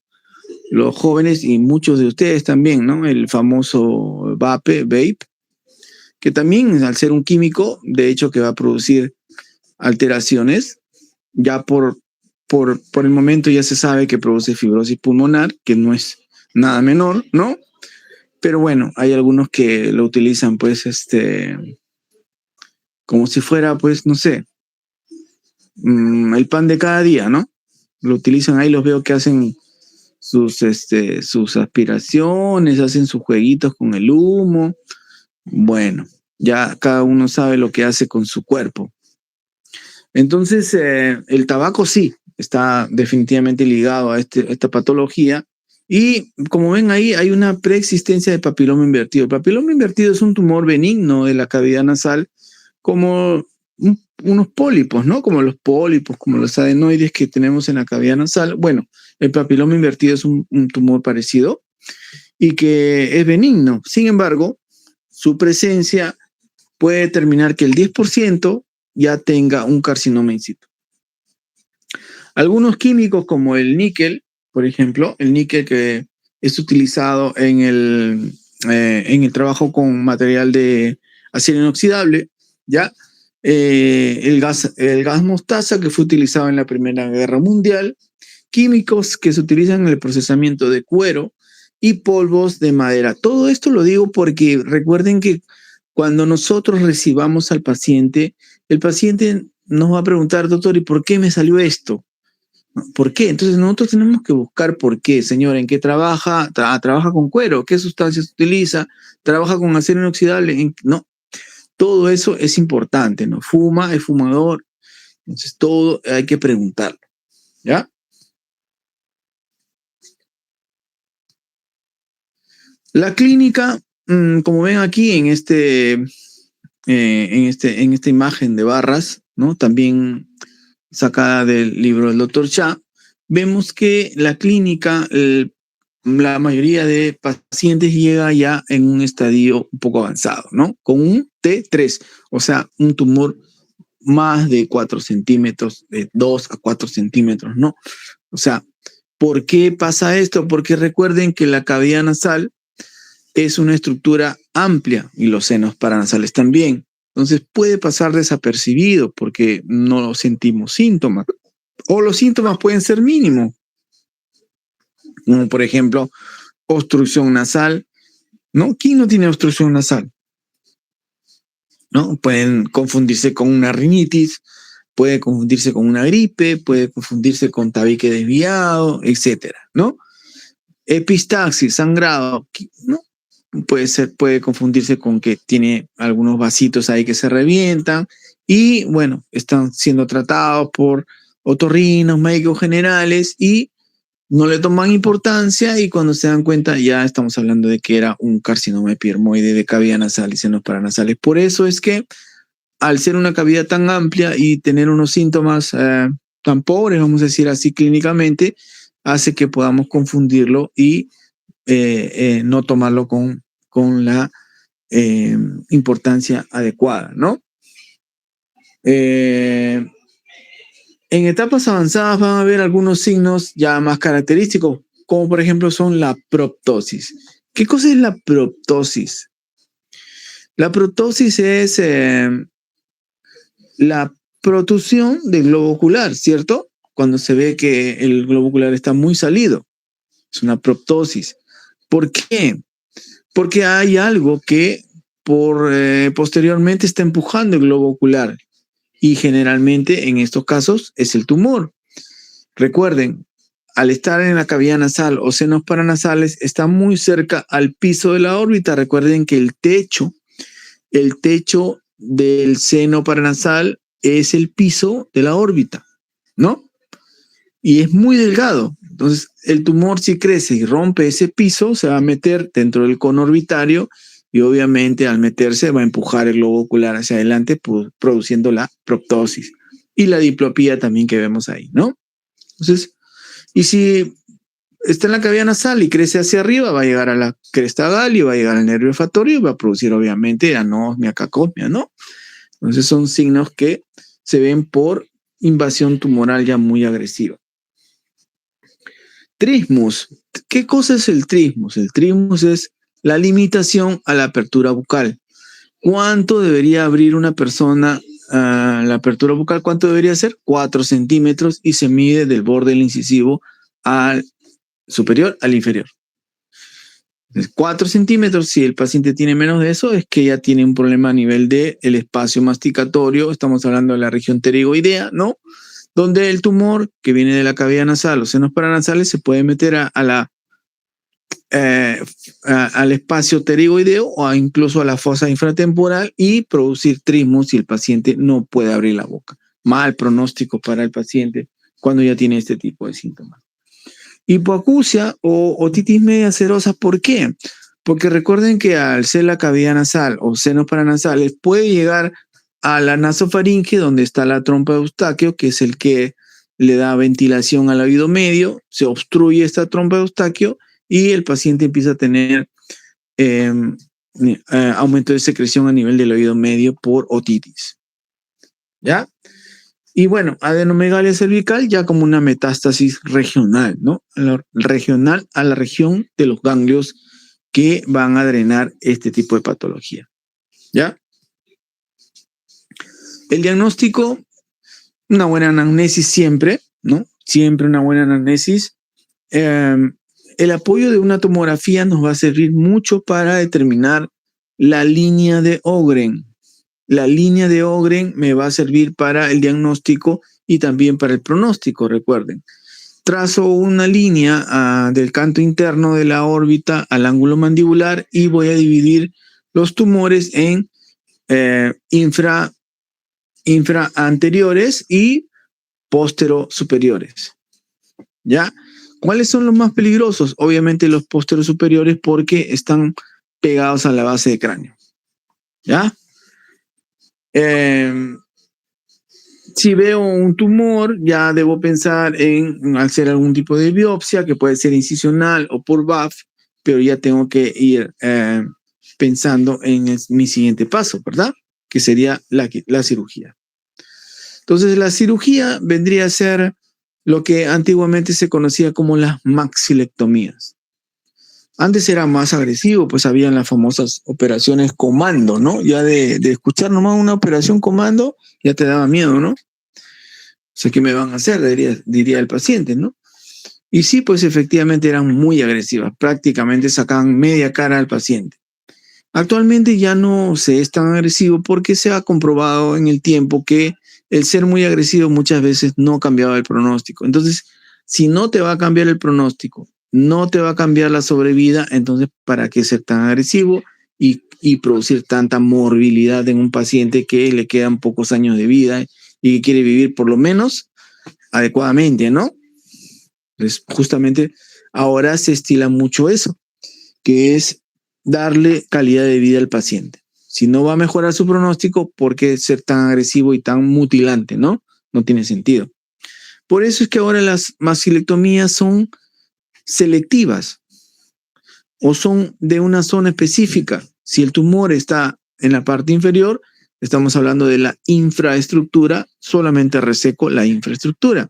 Speaker 1: jóvenes y muchos de ustedes también, ¿no? El famoso vape, que también al ser un químico, de hecho que va a producir alteraciones, ya por el momento ya se sabe que produce fibrosis pulmonar, que no es nada menor, ¿no? Pero bueno, hay algunos que lo utilizan pues como si fuera pues, no sé, el pan de cada día, ¿no? Lo utilizan ahí, los veo que hacen sus aspiraciones, hacen sus jueguitos con el humo. Bueno, ya cada uno sabe lo que hace con su cuerpo. Entonces, el tabaco sí está definitivamente ligado a esta patología. Y como ven ahí, hay una preexistencia de papiloma invertido. El papiloma invertido es un tumor benigno de la cavidad nasal, como unos pólipos, ¿no? Como los pólipos, como los adenoides que tenemos en la cavidad nasal. Bueno, el papiloma invertido es un tumor parecido y que es benigno. Sin embargo, su presencia puede determinar que el 10% ya tenga un carcinoma in situ. Algunos químicos como el níquel, por ejemplo, el níquel que es utilizado en el trabajo con material de acero inoxidable, ¿ya? El gas mostaza que fue utilizado en la Primera Guerra Mundial, químicos que se utilizan en el procesamiento de cuero y polvos de madera. Todo esto lo digo porque recuerden que cuando nosotros recibamos al paciente, el paciente nos va a preguntar, doctor, ¿y por qué me salió esto? ¿Por qué? Entonces nosotros tenemos que buscar por qué, señor, en qué trabaja, trabaja con cuero, qué sustancias utiliza, trabaja con acero inoxidable, no, todo eso es importante, ¿no? Fuma, es fumador, entonces todo hay que preguntarlo, ¿ya? La clínica, como ven aquí en esta imagen de barras, ¿no? También sacada del libro del Dr. Cha, vemos que la clínica, la mayoría de pacientes llega ya en un estadio un poco avanzado, ¿no? Con un T3, o sea, un tumor más de 4 centímetros, de 2 a 4 centímetros, ¿no? O sea, ¿por qué pasa esto? Porque recuerden que la cavidad nasal es una estructura amplia y los senos paranasales también. Entonces puede pasar desapercibido porque no sentimos síntomas. O los síntomas pueden ser mínimos, como por ejemplo obstrucción nasal, ¿no? ¿Quién no tiene obstrucción nasal? ¿No? Pueden confundirse con una rinitis, puede confundirse con una gripe, puede confundirse con tabique desviado, etcétera, ¿no? Epistaxis, sangrado, ¿no? Puede confundirse con que tiene algunos vasitos ahí que se revientan y bueno, están siendo tratados por otorrinos, médicos generales y no le toman importancia y cuando se dan cuenta ya estamos hablando de que era un carcinoma epidermoide de cavidad nasal y senos paranasales. Por eso es que al ser una cavidad tan amplia y tener unos síntomas tan pobres, vamos a decir así clínicamente, hace que podamos confundirlo y no tomarlo con la importancia adecuada, ¿no? En etapas avanzadas van a haber algunos signos ya más característicos, como por ejemplo son la proptosis. ¿Qué cosa es la proptosis? La proptosis es la protrusión del globo ocular, ¿cierto? Cuando se ve que el globo ocular está muy salido. Es una proptosis. ¿Por qué? Porque hay algo que posteriormente está empujando el globo ocular y generalmente en estos casos es el tumor. Recuerden, al estar en la cavidad nasal o senos paranasales está muy cerca al piso de la órbita. Recuerden que el techo del seno paranasal es el piso de la órbita, ¿no? Y es muy delgado. Entonces, el tumor si crece y rompe ese piso, se va a meter dentro del cono orbitario y obviamente al meterse va a empujar el globo ocular hacia adelante, produciendo la proptosis y la diplopía también que vemos ahí, ¿no? Entonces, y si está en la cavidad nasal y crece hacia arriba, va a llegar a la cresta galli, va a llegar al nervio olfatorio y va a producir obviamente anosmia, cacosmia, ¿no? Entonces son signos que se ven por invasión tumoral ya muy agresiva. Trismus. ¿Qué cosa es el trismus? El trismus es la limitación a la apertura bucal. ¿Cuánto debería abrir una persona la apertura bucal? ¿Cuánto debería ser? 4 centímetros y se mide del borde del incisivo al superior al inferior. 4 centímetros, si el paciente tiene menos de eso, es que ya tiene un problema a nivel del espacio masticatorio. Estamos hablando de la región pterigoidea, ¿no? Donde el tumor que viene de la cavidad nasal, los senos paranasales, se puede meter al espacio pterigoideo o incluso a la fosa infratemporal y producir trismus si el paciente no puede abrir la boca. Mal pronóstico para el paciente cuando ya tiene este tipo de síntomas. Hipoacusia o otitis media serosa, ¿por qué? Porque recuerden que al ser la cavidad nasal o senos paranasales puede llegar a la nasofaringe donde está la trompa de Eustaquio, que es el que le da ventilación al oído medio, se obstruye esta trompa de Eustaquio y el paciente empieza a tener aumento de secreción a nivel del oído medio por otitis. ¿Ya? Y bueno, adenomegalia cervical ya como una metástasis regional, ¿no? Regional a la región de los ganglios que van a drenar este tipo de patología. ¿Ya? El diagnóstico, una buena anamnesis siempre, ¿no? Siempre una buena anamnesis. El apoyo de una tomografía nos va a servir mucho para determinar la línea de Ogren. La línea de Ogren me va a servir para el diagnóstico y también para el pronóstico, recuerden. Trazo una línea del canto interno de la órbita al ángulo mandibular y voy a dividir los tumores en infraanteriores y posterosuperiores. ¿Ya? ¿Cuáles son los más peligrosos? Obviamente los posterosuperiores porque están pegados a la base de cráneo. ¿Ya? Si veo un tumor, ya debo pensar en hacer algún tipo de biopsia, que puede ser incisional o por BAF, pero ya tengo que ir pensando en mi siguiente paso, ¿verdad? Que sería la cirugía. Entonces, la cirugía vendría a ser lo que antiguamente se conocía como las maxilectomías. Antes era más agresivo, pues habían las famosas operaciones comando, ¿no? Ya de escuchar nomás una operación comando, ya te daba miedo, ¿no? O sea, ¿qué me van a hacer? Diría el paciente, ¿no? Y sí, pues efectivamente eran muy agresivas, prácticamente sacaban media cara al paciente. Actualmente ya no se es tan agresivo porque se ha comprobado en el tiempo que el ser muy agresivo muchas veces no cambiaba el pronóstico. Entonces, si no te va a cambiar el pronóstico, no te va a cambiar la sobrevida, entonces, ¿para qué ser tan agresivo y producir tanta morbilidad en un paciente que le quedan pocos años de vida y que quiere vivir por lo menos adecuadamente, ¿no? Pues justamente ahora se estila mucho eso, que es darle calidad de vida al paciente. Si no va a mejorar su pronóstico, ¿por qué ser tan agresivo y tan mutilante, no? No tiene sentido. Por eso es que ahora las maxilectomías son selectivas o son de una zona específica. Si el tumor está en la parte inferior, estamos hablando de la infraestructura, solamente reseco la infraestructura.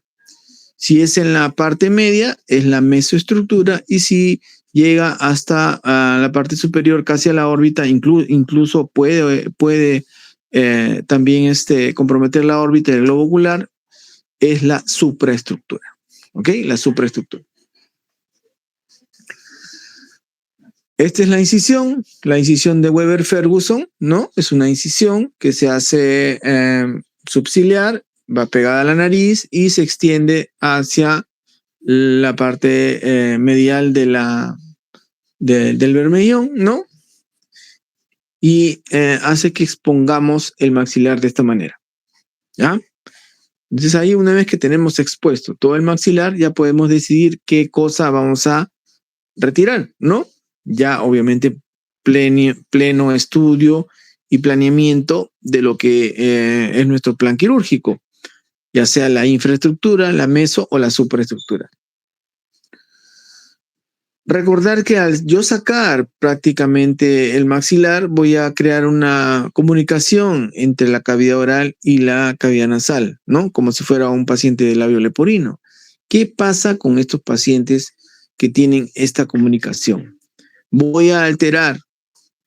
Speaker 1: Si es en la parte media, es la mesoestructura, y si llega hasta la parte superior, casi a la órbita, incluso puede también comprometer la órbita del globo ocular, es la supraestructura. ¿Ok? La supraestructura. Esta es la incisión de Weber-Ferguson, ¿no? Es una incisión que se hace subciliar, va pegada a la nariz y se extiende hacia la parte medial del bermellón, ¿no? Y hace que expongamos el maxilar de esta manera, ¿ya? Entonces ahí, una vez que tenemos expuesto todo el maxilar, ya podemos decidir qué cosa vamos a retirar, ¿no? Ya obviamente pleno estudio y planeamiento de lo que es nuestro plan quirúrgico, ya sea la infraestructura, la meso o la superestructura. Recordar que al yo sacar prácticamente el maxilar, voy a crear una comunicación entre la cavidad oral y la cavidad nasal, ¿no? Como si fuera un paciente de labio leporino. ¿Qué pasa con estos pacientes que tienen esta comunicación? Voy a alterar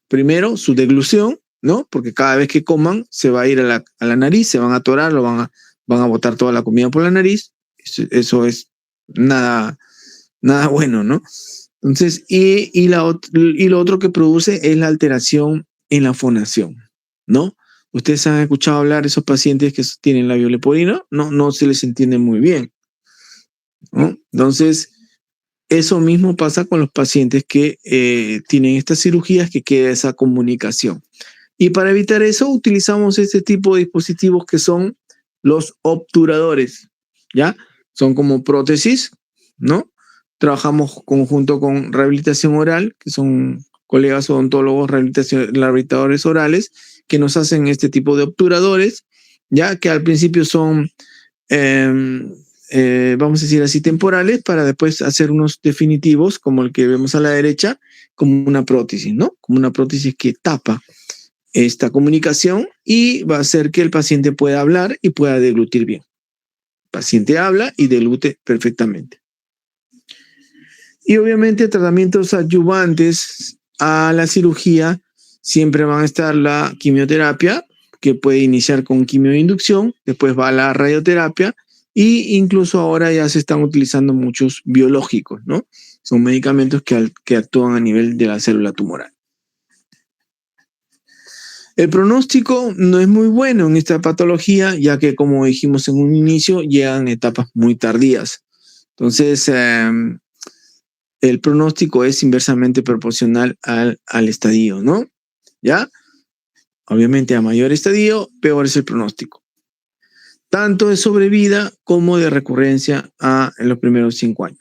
Speaker 1: primero su deglución, ¿no? Porque cada vez que coman se va a ir a la nariz, se van a atorar, van a botar toda la comida por la nariz. Eso es nada bueno, ¿no? Entonces, y lo otro que produce es la alteración en la fonación, ¿no? Ustedes han escuchado hablar de esos pacientes que tienen labio leporino, no se les entiende muy bien, ¿no? Entonces, eso mismo pasa con los pacientes que tienen estas cirugías, que queda esa comunicación. Y para evitar eso, utilizamos este tipo de dispositivos que son los obturadores, ¿ya? Son como prótesis, ¿no? Trabajamos conjunto con rehabilitación oral, que son colegas odontólogos, rehabilitadores orales, que nos hacen este tipo de obturadores, ya que al principio son, vamos a decir así, temporales, para después hacer unos definitivos, como el que vemos a la derecha, como una prótesis, ¿no? Como una prótesis que tapa esta comunicación y va a hacer que el paciente pueda hablar y pueda deglutir bien. El paciente habla y deglute perfectamente. Y obviamente tratamientos adyuvantes a la cirugía siempre van a estar la quimioterapia, que puede iniciar con quimioinducción, después va la radioterapia e incluso ahora ya se están utilizando muchos biológicos, ¿no? Son medicamentos que actúan a nivel de la célula tumoral. El pronóstico no es muy bueno en esta patología, ya que, como dijimos en un inicio, llegan etapas muy tardías. Entonces, el pronóstico es inversamente proporcional al estadio, ¿no? ¿Ya? Obviamente, a mayor estadio, peor es el pronóstico. Tanto de sobrevida como de recurrencia en los primeros 5 años.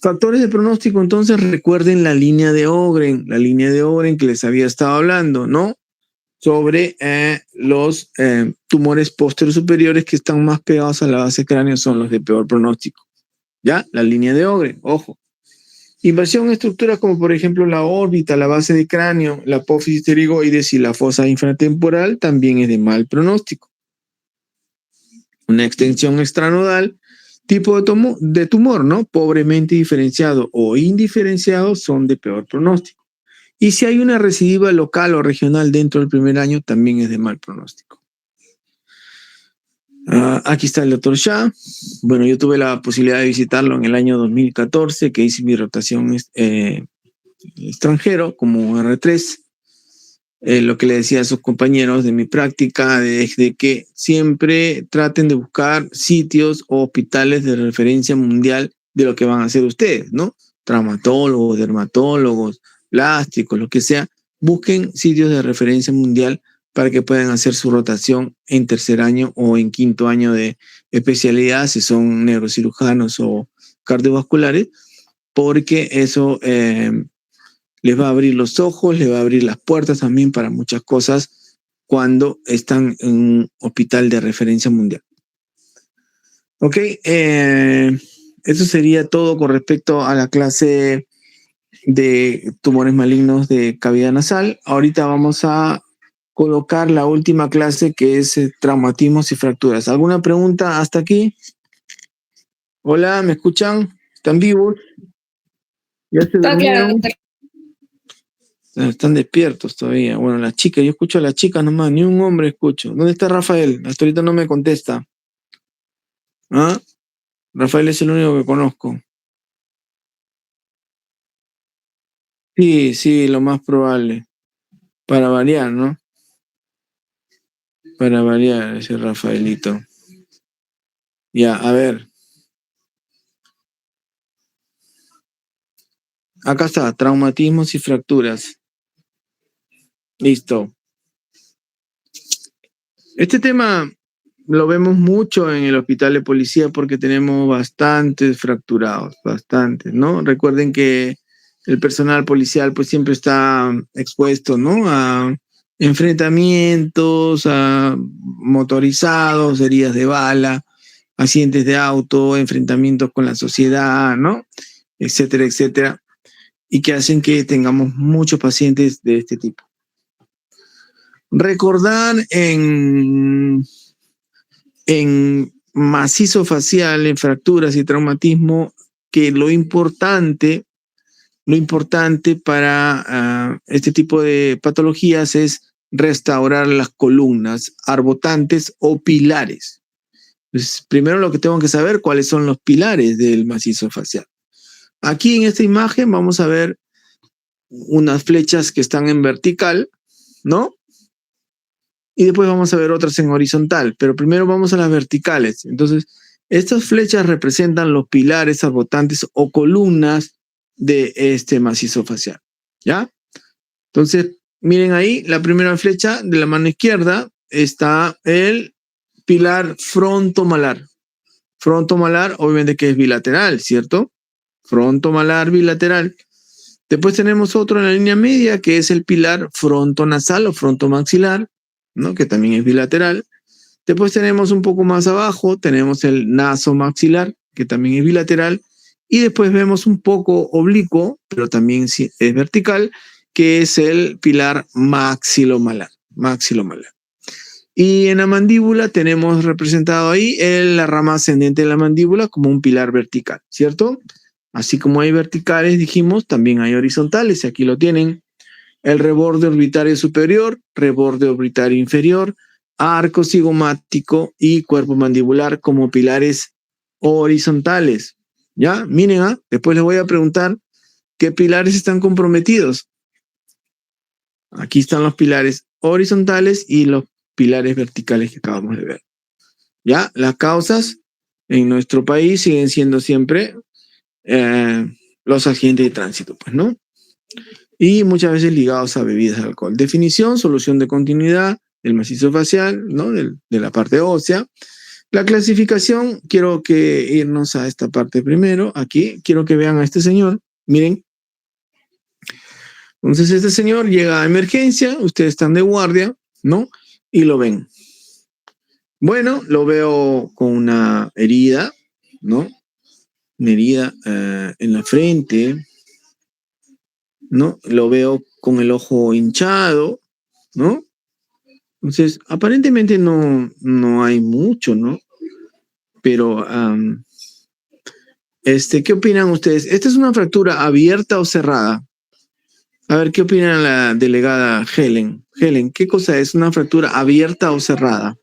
Speaker 1: Factores de pronóstico, entonces, recuerden la línea de Ogren que les había estado hablando, ¿no? Sobre los tumores posterior-superiores que están más pegados a la base cráneo son los de peor pronóstico. ¿Ya? La línea de Ogren, ojo. Invasión en estructuras como, por ejemplo, la órbita, la base de cráneo, la apófisis pterigoides y la fosa infratemporal también es de mal pronóstico. Una extensión extranodal, tipo de tumor, ¿no? Pobremente diferenciado o indiferenciado son de peor pronóstico. Y si hay una recidiva local o regional dentro del primer año, también es de mal pronóstico. Aquí está el doctor Shah. Bueno, yo tuve la posibilidad de visitarlo en el año 2014, que hice mi rotación extranjero como R3. Lo que le decía a sus compañeros de mi práctica, de que siempre traten de buscar sitios o hospitales de referencia mundial de lo que van a hacer ustedes, ¿no? Traumatólogos, dermatólogos, plásticos, lo que sea. Busquen sitios de referencia mundial para que puedan hacer su rotación en tercer año o en quinto año de especialidad, si son neurocirujanos o cardiovasculares, porque eso les va a abrir los ojos, les va a abrir las puertas también para muchas cosas cuando están en un hospital de referencia mundial. Ok, eso sería todo con respecto a la clase de tumores malignos de cavidad nasal. Ahorita vamos a colocar la última clase, que es traumatismos y fracturas. ¿Alguna pregunta hasta aquí? Hola, ¿me escuchan? ¿Están vivos? ¿Ya se
Speaker 2: Todo claro,
Speaker 1: durmieron?
Speaker 2: doctor.
Speaker 1: Están despiertos todavía. Bueno, las chicas, yo escucho a las chicas nomás, ni un hombre escucho. ¿Dónde está Rafael? Hasta ahorita no me contesta. ¿Ah? Rafael es el único que conozco. Sí, lo más probable. Para variar, ¿no? Para variar, ese Rafaelito. Ya, a ver. Acá está, traumatismos y fracturas. Listo. Este tema lo vemos mucho en el hospital de policía porque tenemos bastantes fracturados, bastantes, ¿no? Recuerden que el personal policial pues siempre está expuesto, ¿no? A enfrentamientos, a motorizados, heridas de bala, accidentes de auto, enfrentamientos con la sociedad, ¿no? Etcétera, etcétera, y que hacen que tengamos muchos pacientes de este tipo. Recordar en macizo facial, en fracturas y traumatismo, que lo importante para este tipo de patologías es restaurar las columnas arbotantes o pilares. Entonces, primero lo que tengo que saber, cuáles son los pilares del macizo facial. Aquí en esta imagen vamos a ver unas flechas que están en vertical, ¿no? Y después vamos a ver otras en horizontal, pero primero vamos a las verticales. Entonces, estas flechas representan los pilares arbotantes o columnas de este macizo facial, ¿ya? Entonces, miren ahí, la primera flecha de la mano izquierda está el pilar frontomalar. Frontomalar, obviamente que es bilateral, ¿cierto? Frontomalar bilateral. Después tenemos otro en la línea media, que es el pilar frontonasal o frontomaxilar, ¿no? Que también es bilateral. Después tenemos un poco más abajo, tenemos el nasomaxilar, que también es bilateral. Y después vemos un poco oblicuo, pero también es vertical, que es el pilar maxilomalar. Maxilomalar. Y en la mandíbula tenemos representado ahí la rama ascendente de la mandíbula como un pilar vertical, ¿cierto? Así como hay verticales, dijimos, también hay horizontales, y aquí lo tienen. El reborde orbitario superior, reborde orbitario inferior, arco cigomático y cuerpo mandibular como pilares horizontales. ¿Ya? Miren, después les voy a preguntar qué pilares están comprometidos. Aquí están los pilares horizontales y los pilares verticales que acabamos de ver. ¿Ya? Las causas en nuestro país siguen siendo siempre los accidentes de tránsito, pues, ¿no? Y muchas veces ligados a bebidas de alcohol. Definición, solución de continuidad del macizo facial, ¿no? De la parte ósea. La clasificación, quiero que irnos a esta parte primero. Aquí quiero que vean a este señor. Miren. Entonces este señor llega a emergencia, ustedes están de guardia, ¿no? Y lo ven. Bueno, lo veo con una herida, ¿no? Una herida en la frente, ¿no? Lo veo con el ojo hinchado, ¿no? Entonces, aparentemente no hay mucho, ¿no? Pero, ¿qué opinan ustedes? ¿Esta es una fractura abierta o cerrada? A ver, ¿qué opina la delegada Helen? Helen, ¿qué cosa es? ¿Una fractura abierta o cerrada?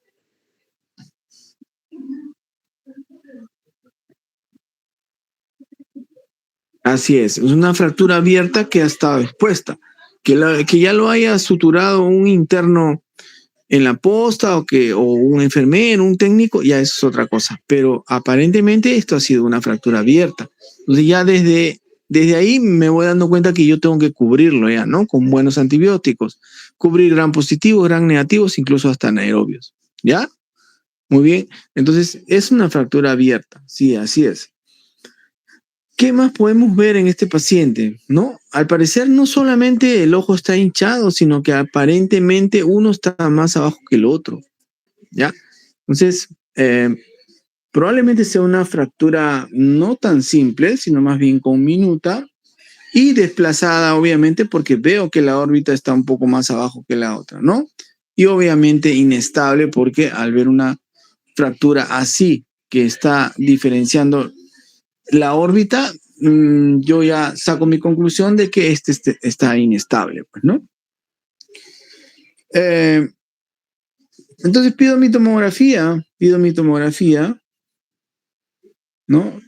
Speaker 1: Así es una fractura abierta que ha estado expuesta. Que ya lo haya suturado un interno en la posta o un enfermero, un técnico, ya eso es otra cosa. Pero aparentemente esto ha sido una fractura abierta. Entonces ya desde ahí me voy dando cuenta que yo tengo que cubrirlo ya, ¿no? Con buenos antibióticos. Cubrir gran positivos, gran negativos, incluso hasta anaerobios. ¿Ya? Muy bien. Entonces es una fractura abierta. Sí, así es. ¿Qué más podemos ver en este paciente? ¿No? Al parecer no solamente el ojo está hinchado, sino que aparentemente uno está más abajo que el otro. ¿Ya? Entonces, probablemente sea una fractura no tan simple, sino más bien conminuta y desplazada, obviamente, porque veo que la órbita está un poco más abajo que la otra, ¿no? Y obviamente inestable porque al ver una fractura así que está diferenciando la órbita, yo ya saco mi conclusión de que este está inestable, pues, ¿no? Entonces pido mi tomografía, ¿no?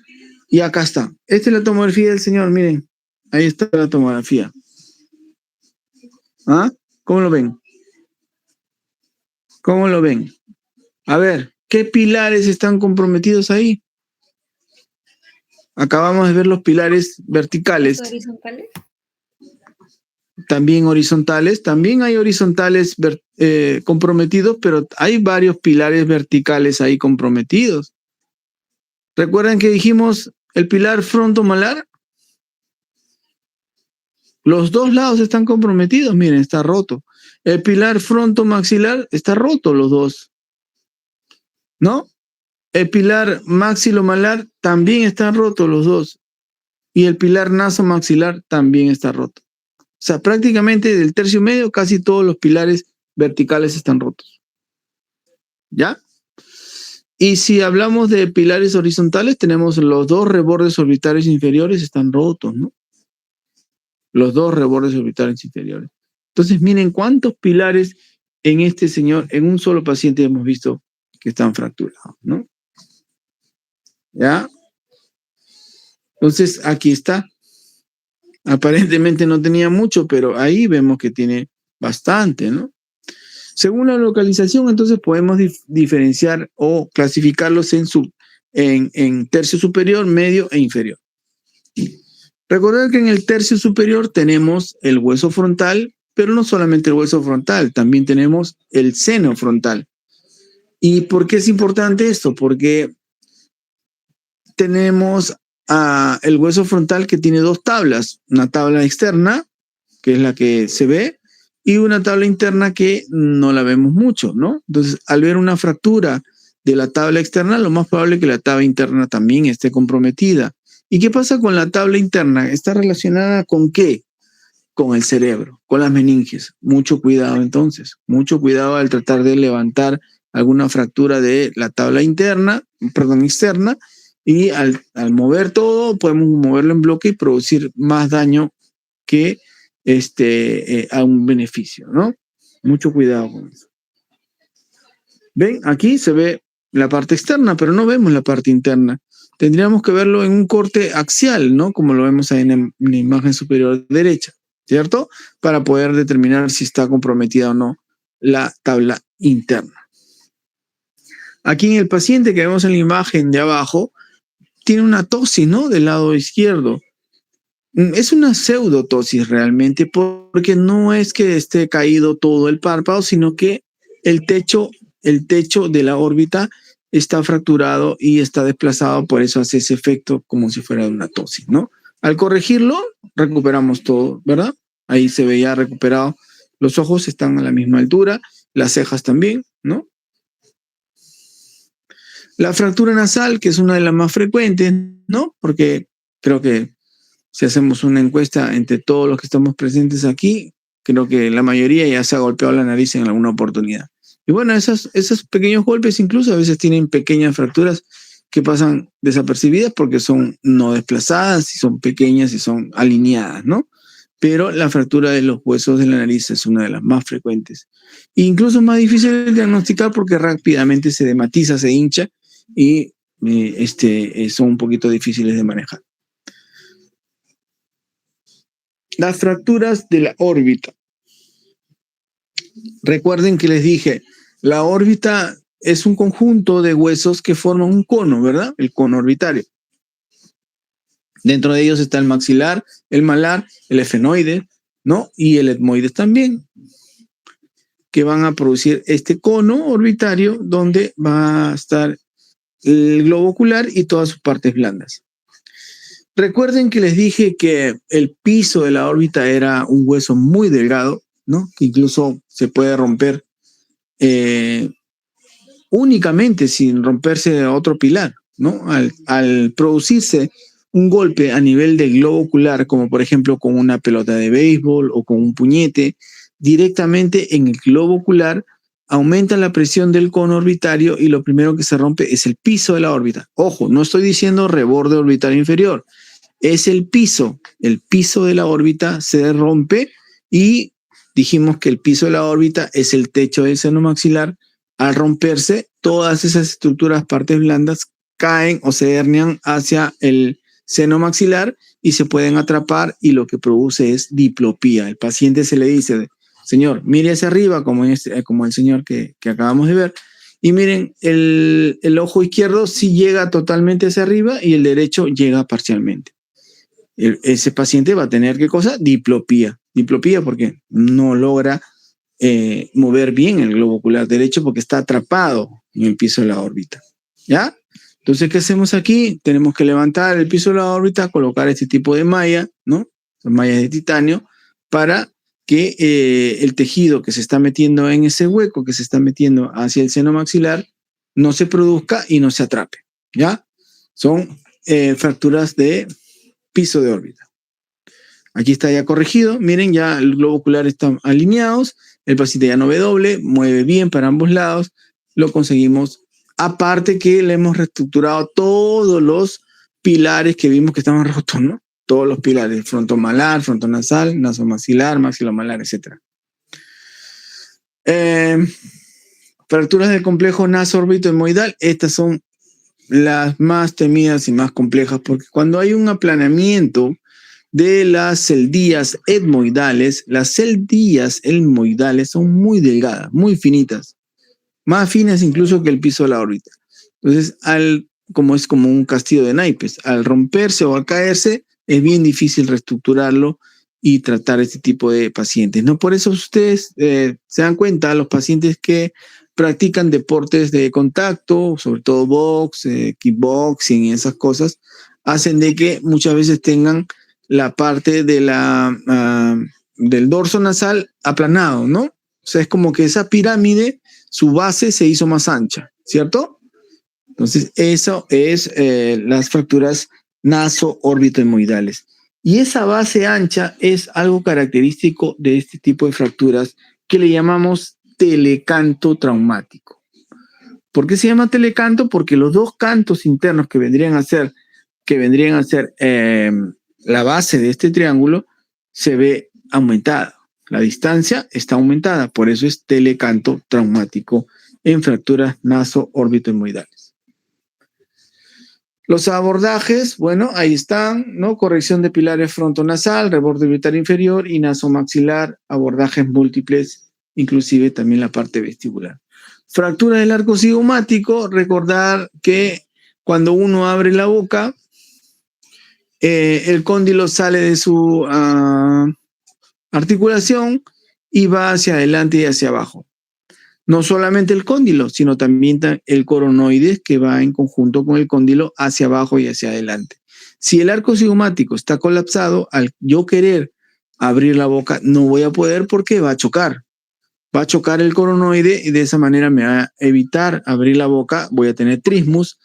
Speaker 1: Y acá está. Esta es la tomografía del señor, miren. Ahí está la tomografía. ¿Ah? ¿Cómo lo ven? ¿Cómo lo ven? A ver, ¿qué pilares están comprometidos ahí? Acabamos de ver los pilares verticales.
Speaker 2: ¿Horizontales?
Speaker 1: También horizontales. También hay horizontales comprometidos, pero hay varios pilares verticales ahí comprometidos. ¿Recuerdan que dijimos el pilar frontomalar? Los dos lados están comprometidos, miren, está roto. El pilar frontomaxilar está roto, los dos, ¿no? El pilar maxilomalar también está roto, los dos. Y el pilar nasomaxilar también está roto. O sea, prácticamente del tercio medio casi todos los pilares verticales están rotos. ¿Ya? Y si hablamos de pilares horizontales, tenemos los dos rebordes orbitales inferiores están rotos, ¿no? Los dos rebordes orbitales inferiores. Entonces, miren cuántos pilares en este señor, en un solo paciente hemos visto que están fracturados, ¿no? ¿Ya? Entonces, aquí está. Aparentemente no tenía mucho, pero ahí vemos que tiene bastante, ¿no? Según la localización, entonces podemos diferenciar o clasificarlos en tercio superior, medio e inferior. Recordad que en el tercio superior tenemos el hueso frontal, pero no solamente el hueso frontal, también tenemos el seno frontal. ¿Y por qué es importante esto? Porque tenemos el hueso frontal que tiene dos tablas, una tabla externa, que es la que se ve, y una tabla interna que no la vemos mucho, ¿no? Entonces, al ver una fractura de la tabla externa, lo más probable es que la tabla interna también esté comprometida. ¿Y qué pasa con la tabla interna? ¿Está relacionada con qué? Con el cerebro, con las meninges. Mucho cuidado entonces, mucho cuidado al tratar de levantar alguna fractura de la tabla externa, y al mover todo, podemos moverlo en bloque y producir más daño que a un beneficio, ¿no? Mucho cuidado con eso. ¿Ven? Aquí se ve la parte externa, pero no vemos la parte interna. Tendríamos que verlo en un corte axial, ¿no? Como lo vemos ahí en la imagen superior derecha, ¿cierto? Para poder determinar si está comprometida o no la tabla interna. Aquí en el paciente que vemos en la imagen de abajo, tiene una tosis, ¿no? Del lado izquierdo. Es una pseudotosis realmente, porque no es que esté caído todo el párpado, sino que el techo de la órbita está fracturado y está desplazado, por eso hace ese efecto como si fuera una tosis, ¿no? Al corregirlo, recuperamos todo, ¿verdad? Ahí se veía recuperado. Los ojos están a la misma altura, las cejas también, ¿no? La fractura nasal, que es una de las más frecuentes, ¿no? Porque creo que si hacemos una encuesta entre todos los que estamos presentes aquí, creo que la mayoría ya se ha golpeado la nariz en alguna oportunidad. Y bueno, esos pequeños golpes incluso a veces tienen pequeñas fracturas que pasan desapercibidas porque son no desplazadas y son pequeñas y son alineadas, ¿no? Pero la fractura de los huesos de la nariz es una de las más frecuentes. E incluso más difícil de diagnosticar porque rápidamente se dematiza, se hincha y son un poquito difíciles de manejar. Las fracturas de la órbita. Recuerden que les dije, la órbita es un conjunto de huesos que forman un cono, ¿verdad? El cono orbitario. Dentro de ellos está el maxilar, el malar, el efenoide, ¿no? Y el etmoides también, que van a producir este cono orbitario donde va a estar el globo ocular y todas sus partes blandas. Recuerden que les dije que el piso de la órbita era un hueso muy delgado, ¿no? Que incluso se puede romper únicamente sin romperse otro pilar, ¿no? Al producirse un golpe a nivel del globo ocular, como por ejemplo con una pelota de béisbol o con un puñete, directamente en el globo ocular aumenta la presión del cono orbitario y lo primero que se rompe es el piso de la órbita. Ojo, no estoy diciendo reborde orbital inferior, es el piso de la órbita se rompe y dijimos que el piso de la órbita es el techo del seno maxilar. Al romperse, todas esas estructuras, partes blandas, caen o se hernian hacia el seno maxilar y se pueden atrapar y lo que produce es diplopía. El paciente se le dice, señor, mire hacia arriba, como el señor que acabamos de ver, y miren, el ojo izquierdo sí llega totalmente hacia arriba y el derecho llega parcialmente. Ese paciente va a tener, ¿qué cosa? Diplopía. Diplopía porque no logra mover bien el globo ocular derecho porque está atrapado en el piso de la órbita. ¿Ya? Entonces, ¿qué hacemos aquí? Tenemos que levantar el piso de la órbita, colocar este tipo de malla, ¿no? Son mallas de titanio, para que el tejido que se está metiendo en ese hueco, que se está metiendo hacia el seno maxilar, no se produzca y no se atrape, ¿ya? Son fracturas de piso de órbita. Aquí está ya corregido, miren, ya el globo ocular está alineados, el paciente ya no ve doble, mueve bien para ambos lados, lo conseguimos. Aparte que le hemos reestructurado todos los pilares que vimos que estaban rotos, ¿no? Todos los pilares, frontomalar, frontonasal, nasomaxilar, maxilomalar, etc. Fracturas del complejo naso-órbito-hemoidal, estas son las más temidas y más complejas, porque cuando hay un aplanamiento de las celdillas etmoidales, las celdillas etmoidales son muy delgadas, muy finitas, más finas incluso que el piso de la órbita. Entonces, como es como un castillo de naipes, al romperse o al caerse, es bien difícil reestructurarlo y tratar este tipo de pacientes, ¿no? Por eso ustedes se dan cuenta, los pacientes que practican deportes de contacto, sobre todo box, kickboxing y esas cosas, hacen de que muchas veces tengan la parte de del dorso nasal aplanado, ¿no? O sea, es como que esa pirámide, su base se hizo más ancha, ¿cierto? Entonces, eso es las fracturas naso-órbito-hemoidales. Y esa base ancha es algo característico de este tipo de fracturas que le llamamos telecanto traumático. ¿Por qué se llama telecanto? Porque los dos cantos internos que vendrían a ser la base de este triángulo se ve aumentada. La distancia está aumentada, por eso es telecanto traumático en fracturas naso-órbito-hemoidales. Los abordajes, bueno, ahí están, ¿no? Corrección de pilares frontonasal, reborde orbital inferior y nasomaxilar, abordajes múltiples, inclusive también la parte vestibular. Fractura del arco cigomático, recordar que cuando uno abre la boca, el cóndilo sale de su articulación y va hacia adelante y hacia abajo. No solamente el cóndilo, sino también el coronoides que va en conjunto con el cóndilo hacia abajo y hacia adelante. Si el arco cigomático está colapsado, al yo querer abrir la boca, no voy a poder porque va a chocar. Va a chocar el coronoide y de esa manera me va a evitar abrir la boca, voy a tener trismus.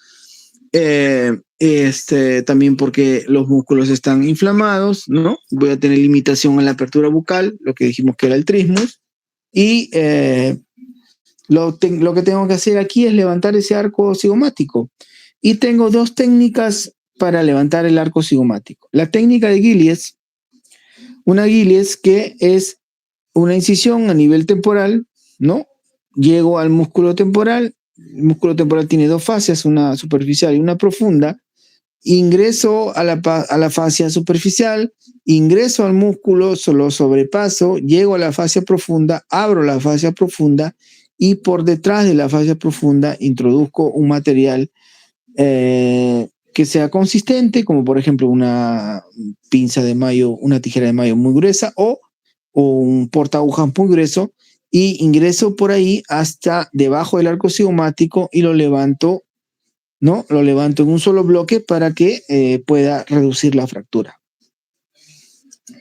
Speaker 1: También porque los músculos están inflamados, ¿no? Voy a tener limitación en la apertura bucal, lo que dijimos que era el trismus. Y lo que tengo que hacer aquí es levantar ese arco cigomático. Y tengo dos técnicas para levantar el arco cigomático. La técnica de Gillies, una Gillies que es una incisión a nivel temporal, ¿no? Llego al músculo temporal. El músculo temporal tiene dos fascias, una superficial y una profunda. Ingreso a la fascia superficial, ingreso al músculo, lo sobrepaso, llego a la fascia profunda, abro la fascia profunda y por detrás de la fascia profunda introduzco un material que sea consistente, como por ejemplo una pinza de mayo, una tijera de mayo muy gruesa o un portaagujas muy grueso, y ingreso por ahí hasta debajo del arco cigomático y lo levanto, ¿no? Lo levanto en un solo bloque para que pueda reducir la fractura.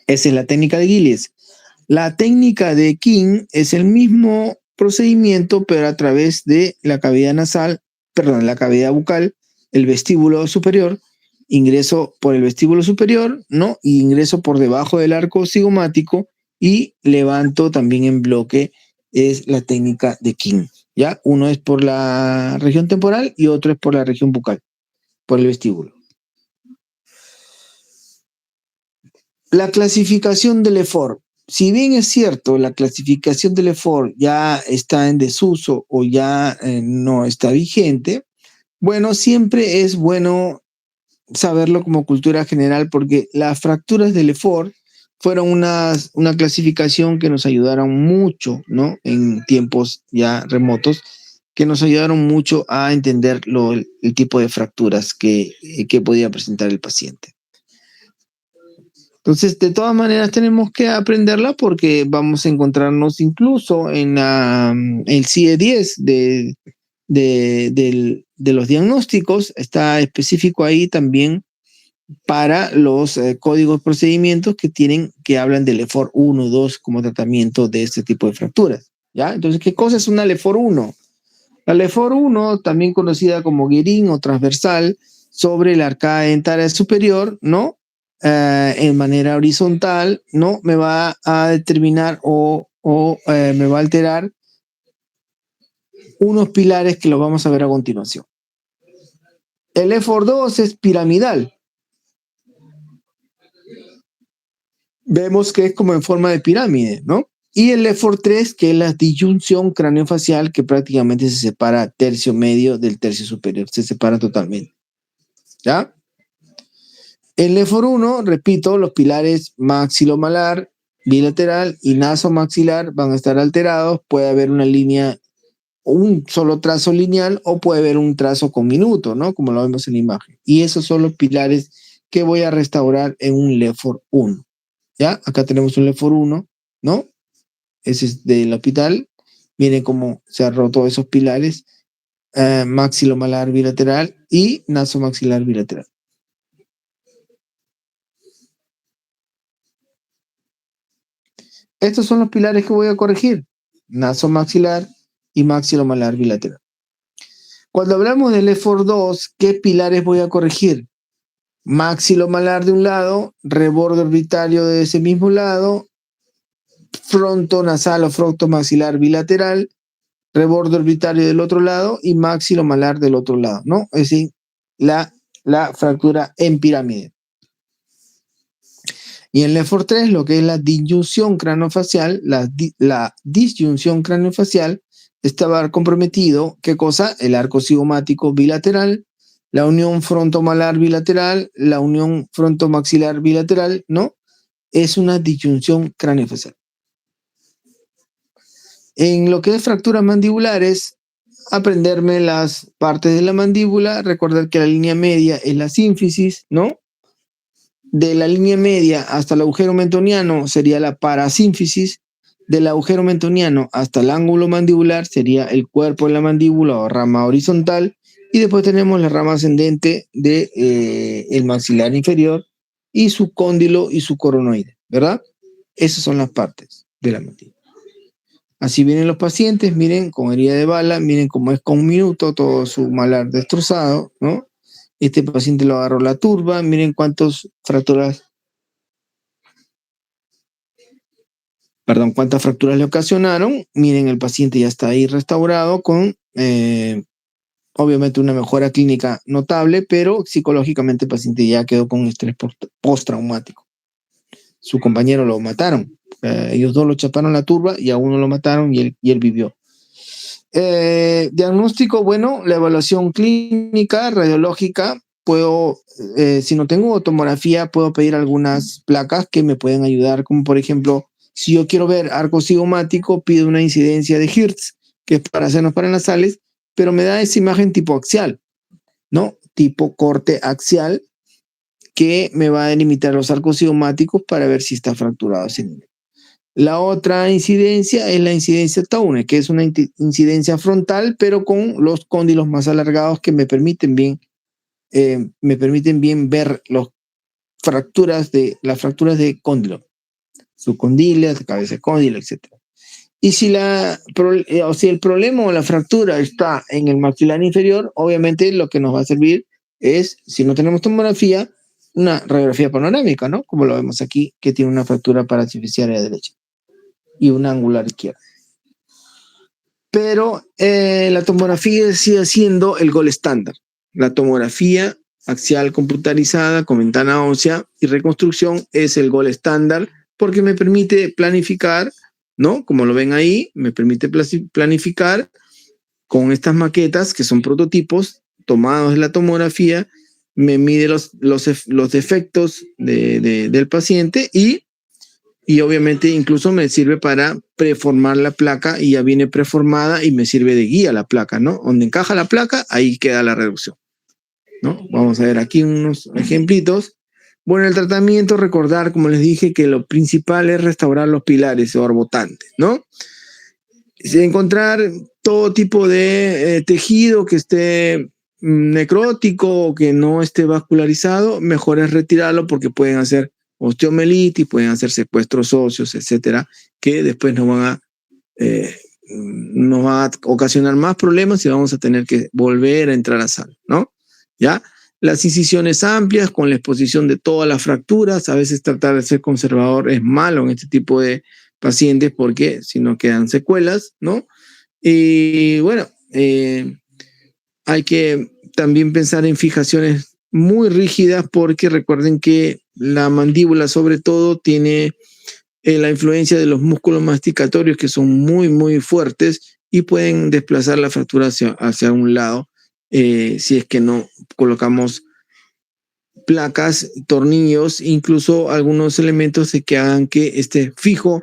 Speaker 1: Esa es la técnica de Gillies. La técnica de King es el mismo procedimiento, pero a través de la cavidad nasal, perdón, la cavidad bucal, el vestíbulo superior. Ingreso por el vestíbulo superior, ¿no? Y ingreso por debajo del arco cigomático y levanto también en bloque. Es la técnica de King, ¿ya? Uno es por la región temporal y otro es por la región bucal, por el vestíbulo. La clasificación de Lefort. Si bien es cierto, la clasificación de Lefort ya está en desuso o ya no está vigente, bueno, siempre es bueno saberlo como cultura general porque las fracturas de Lefort fueron una clasificación que nos ayudaron mucho, ¿no? En tiempos ya remotos, que nos ayudaron mucho a entender el tipo de fracturas que podía presentar el paciente. Entonces, de todas maneras, tenemos que aprenderla porque vamos a encontrarnos incluso en el CIE-10 de los diagnósticos. Está específico ahí también para los códigos procedimientos que hablan del LEFOR 1, 2 como tratamiento de este tipo de fracturas. ¿Ya? Entonces, ¿qué cosa es una LEFOR 1? La LEFOR 1, también conocida como guerín o transversal, sobre la arcada dentaria superior, ¿no? En manera horizontal, ¿no? Me va a determinar o me va a alterar unos pilares que los vamos a ver a continuación. El LEFOR 2 es piramidal. Vemos que es como en forma de pirámide, ¿no? Y el LEFOR 3, que es la disyunción craneofacial, que prácticamente se separa tercio medio del tercio superior, se separa totalmente. ¿Ya? En LEFOR 1, repito, los pilares maxilomalar, bilateral y nasomaxilar van a estar alterados. Puede haber una línea, un solo trazo lineal, o puede haber un trazo con minuto, ¿no? Como lo vemos en la imagen. Y esos son los pilares que voy a restaurar en un LEFOR 1. ¿Ya? Acá tenemos un LEFOR 1, ¿no? Ese es del hospital. Miren cómo se han roto esos pilares maxilomalar bilateral y nasomaxilar bilateral. Estos son los pilares que voy a corregir: nasomaxilar y maxilomalar bilateral. Cuando hablamos del LEFOR 2, ¿qué pilares voy a corregir? Maxilomalar de un lado, reborde orbitario de ese mismo lado, frontonasal o frontomaxilar bilateral, reborde orbitario del otro lado y maxilomalar del otro lado, ¿no? Es decir, la fractura en pirámide. Y en LEFOR 3, lo que es la disyunción craniofacial, la disyunción craniofacial estaba comprometido, ¿qué cosa? El arco cigomático bilateral, la unión frontomalar bilateral, la unión frontomaxilar bilateral, ¿no? Es una disyunción craniofacial. En lo que es fracturas mandibulares, aprenderme las partes de la mandíbula, recordar que la línea media es la sínfisis, ¿no? De la línea media hasta el agujero mentoniano sería la parasínfisis. Del agujero mentoniano hasta el ángulo mandibular sería el cuerpo de la mandíbula o rama horizontal. Y después tenemos la rama ascendente de el maxilar inferior y su cóndilo y su coronoide, ¿verdad? Esas son las partes de la mandíbula. Así vienen los pacientes, miren, con herida de bala, miren cómo es con un minuto, todo su malar destrozado, ¿no? Este paciente lo agarró la turba, miren cuántas fracturas le ocasionaron. Miren, el paciente ya está ahí restaurado con, obviamente, una mejora clínica notable, pero psicológicamente el paciente ya quedó con estrés postraumático. Su compañero lo mataron. Ellos dos lo chaparon la turba y a uno lo mataron y él vivió. Diagnóstico, bueno, la evaluación clínica, radiológica. Puedo, si no tengo tomografía, puedo pedir algunas placas que me pueden ayudar, como por ejemplo, si yo quiero ver arco cigomático, pido una incidencia de Hertz, que es para senos paranasales, pero me da esa imagen tipo axial, ¿no? Tipo corte axial, que me va a delimitar los arcos cigomáticos para ver si está fracturado ese nivel. La otra incidencia es la incidencia Towner, que es una incidencia frontal, pero con los cóndilos más alargados que me permiten bien ver las fracturas de cóndilo, subcondilas, cabeza de cóndilo, etc. Y si el problema o la fractura está en el maxilar inferior, obviamente lo que nos va a servir es, si no tenemos tomografía, una radiografía panorámica, ¿no? Como lo vemos aquí, que tiene una fractura paracificiaria derecha y una angular izquierda. Pero la tomografía sigue siendo el gold estándar. La tomografía axial computarizada con ventana ósea y reconstrucción es el gold estándar porque me permite planificar, ¿no? Como lo ven ahí, me permite planificar con estas maquetas que son prototipos tomados de la tomografía, me mide los defectos del paciente y obviamente incluso me sirve para preformar la placa y ya viene preformada y me sirve de guía la placa, ¿no? Donde encaja la placa, ahí queda la reducción, ¿no? Vamos a ver aquí unos ejemplitos. Bueno, el tratamiento, recordar, como les dije, que lo principal es restaurar los pilares o orbotantes, ¿no? Encontrar todo tipo de tejido que esté necrótico o que no esté vascularizado, mejor es retirarlo porque pueden hacer osteomelitis, pueden hacer secuestros óseos, etcétera, que después nos van a ocasionar más problemas y vamos a tener que volver a entrar a sal, ¿no? ¿Ya? Las incisiones amplias con la exposición de todas las fracturas, a veces tratar de ser conservador es malo en este tipo de pacientes porque si no quedan secuelas, ¿no? Y bueno, hay que también pensar en fijaciones muy rígidas porque recuerden que la mandíbula sobre todo tiene la influencia de los músculos masticatorios que son muy, muy fuertes y pueden desplazar la fractura hacia un lado si es que no colocamos placas, tornillos, incluso algunos elementos que hagan que esté fijo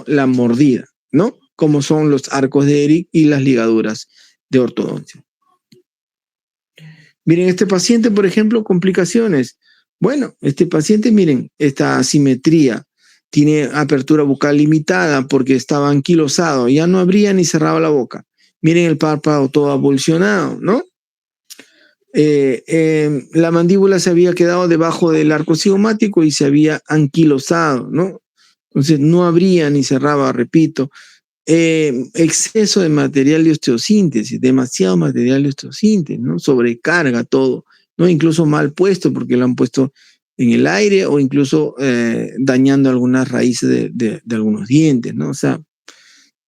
Speaker 1: la mordida, ¿no? Como son los arcos de Eric y las ligaduras de ortodoncia. Miren, este paciente, por ejemplo, complicaciones. Bueno, este paciente, miren, esta asimetría, tiene apertura bucal limitada porque estaba anquilosado, ya no abría ni cerraba la boca. Miren el párpado todo avulsionado, ¿no? La mandíbula se había quedado debajo del arco cigomático y se había anquilosado, ¿no? Entonces no abría ni cerraba, repito. Exceso de material de osteosíntesis, demasiado material de osteosíntesis, ¿no? Sobrecarga todo, ¿no? Incluso mal puesto porque lo han puesto en el aire o incluso dañando algunas raíces de algunos dientes, ¿no? O sea,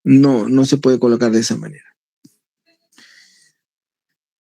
Speaker 1: no se puede colocar de esa manera.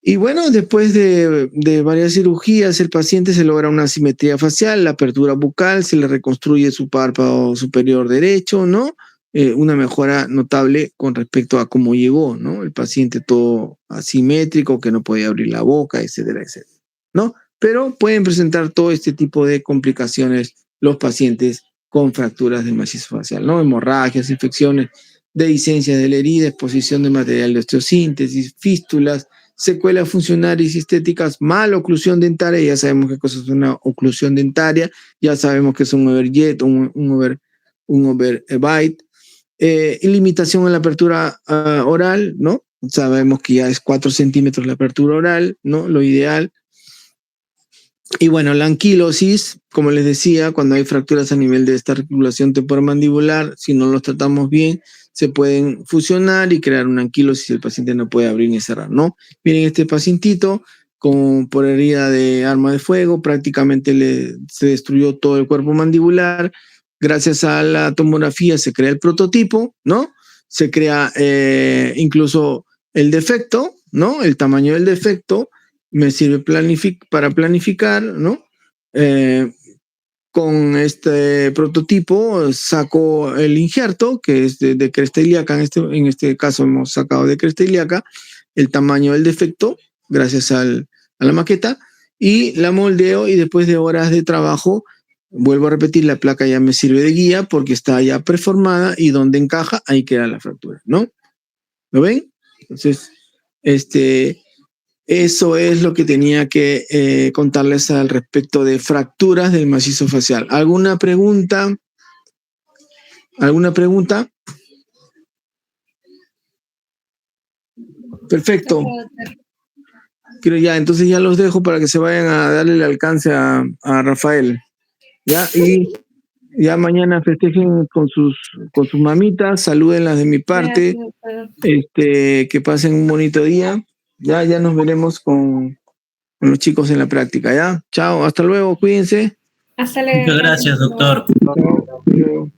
Speaker 1: Y bueno, después de varias cirugías, el paciente se logra una asimetría facial, la apertura bucal, se le reconstruye su párpado superior derecho, ¿no? Una mejora notable con respecto a cómo llegó, ¿no? El paciente todo asimétrico, que no podía abrir la boca, etcétera, etcétera, ¿no? Pero pueden presentar todo este tipo de complicaciones los pacientes con fracturas del macizo facial, ¿no? Hemorragias, infecciones, dehiscencias de la herida, exposición de material de osteosíntesis, fístulas, secuelas funcionales y estéticas, mala oclusión dentaria, ya sabemos qué cosa es una oclusión dentaria, ya sabemos que es un overjet, un overbite, limitación en la apertura oral, ¿no? Sabemos que ya es 4 centímetros la apertura oral, ¿no? Lo ideal. Y bueno, la anquilosis, como les decía, cuando hay fracturas a nivel de esta articulación temporomandibular, si no los tratamos bien, se pueden fusionar y crear una anquilosis y el paciente no puede abrir ni cerrar, ¿no? Miren este pacientito por herida de arma de fuego, prácticamente se destruyó todo el cuerpo mandibular. Gracias a la tomografía se crea el prototipo, ¿no? Se crea incluso el defecto, ¿no? El tamaño del defecto me sirve para planificar, ¿no? Con este prototipo saco el injerto, que es de cresta ilíaca, en este caso hemos sacado de cresta ilíaca, el tamaño del defecto, gracias a la maqueta, y la moldeo y después de horas de trabajo, vuelvo a repetir, la placa ya me sirve de guía porque está ya preformada y donde encaja, ahí queda la fractura, ¿no? ¿Lo ven? Entonces, eso es lo que tenía que contarles al respecto de fracturas del macizo facial. ¿Alguna pregunta? ¿Alguna pregunta? Perfecto. Creo ya, entonces ya los dejo para que se vayan a darle el alcance a Rafael. ¿Ya? Y ya mañana festejen con sus mamitas, salúdenlas de mi parte. Que pasen un bonito día. Ya nos veremos con los chicos en la práctica, ¿ya? Chao, hasta luego, cuídense.
Speaker 2: Hasta luego.
Speaker 3: Muchas gracias, doctor.
Speaker 1: Chao.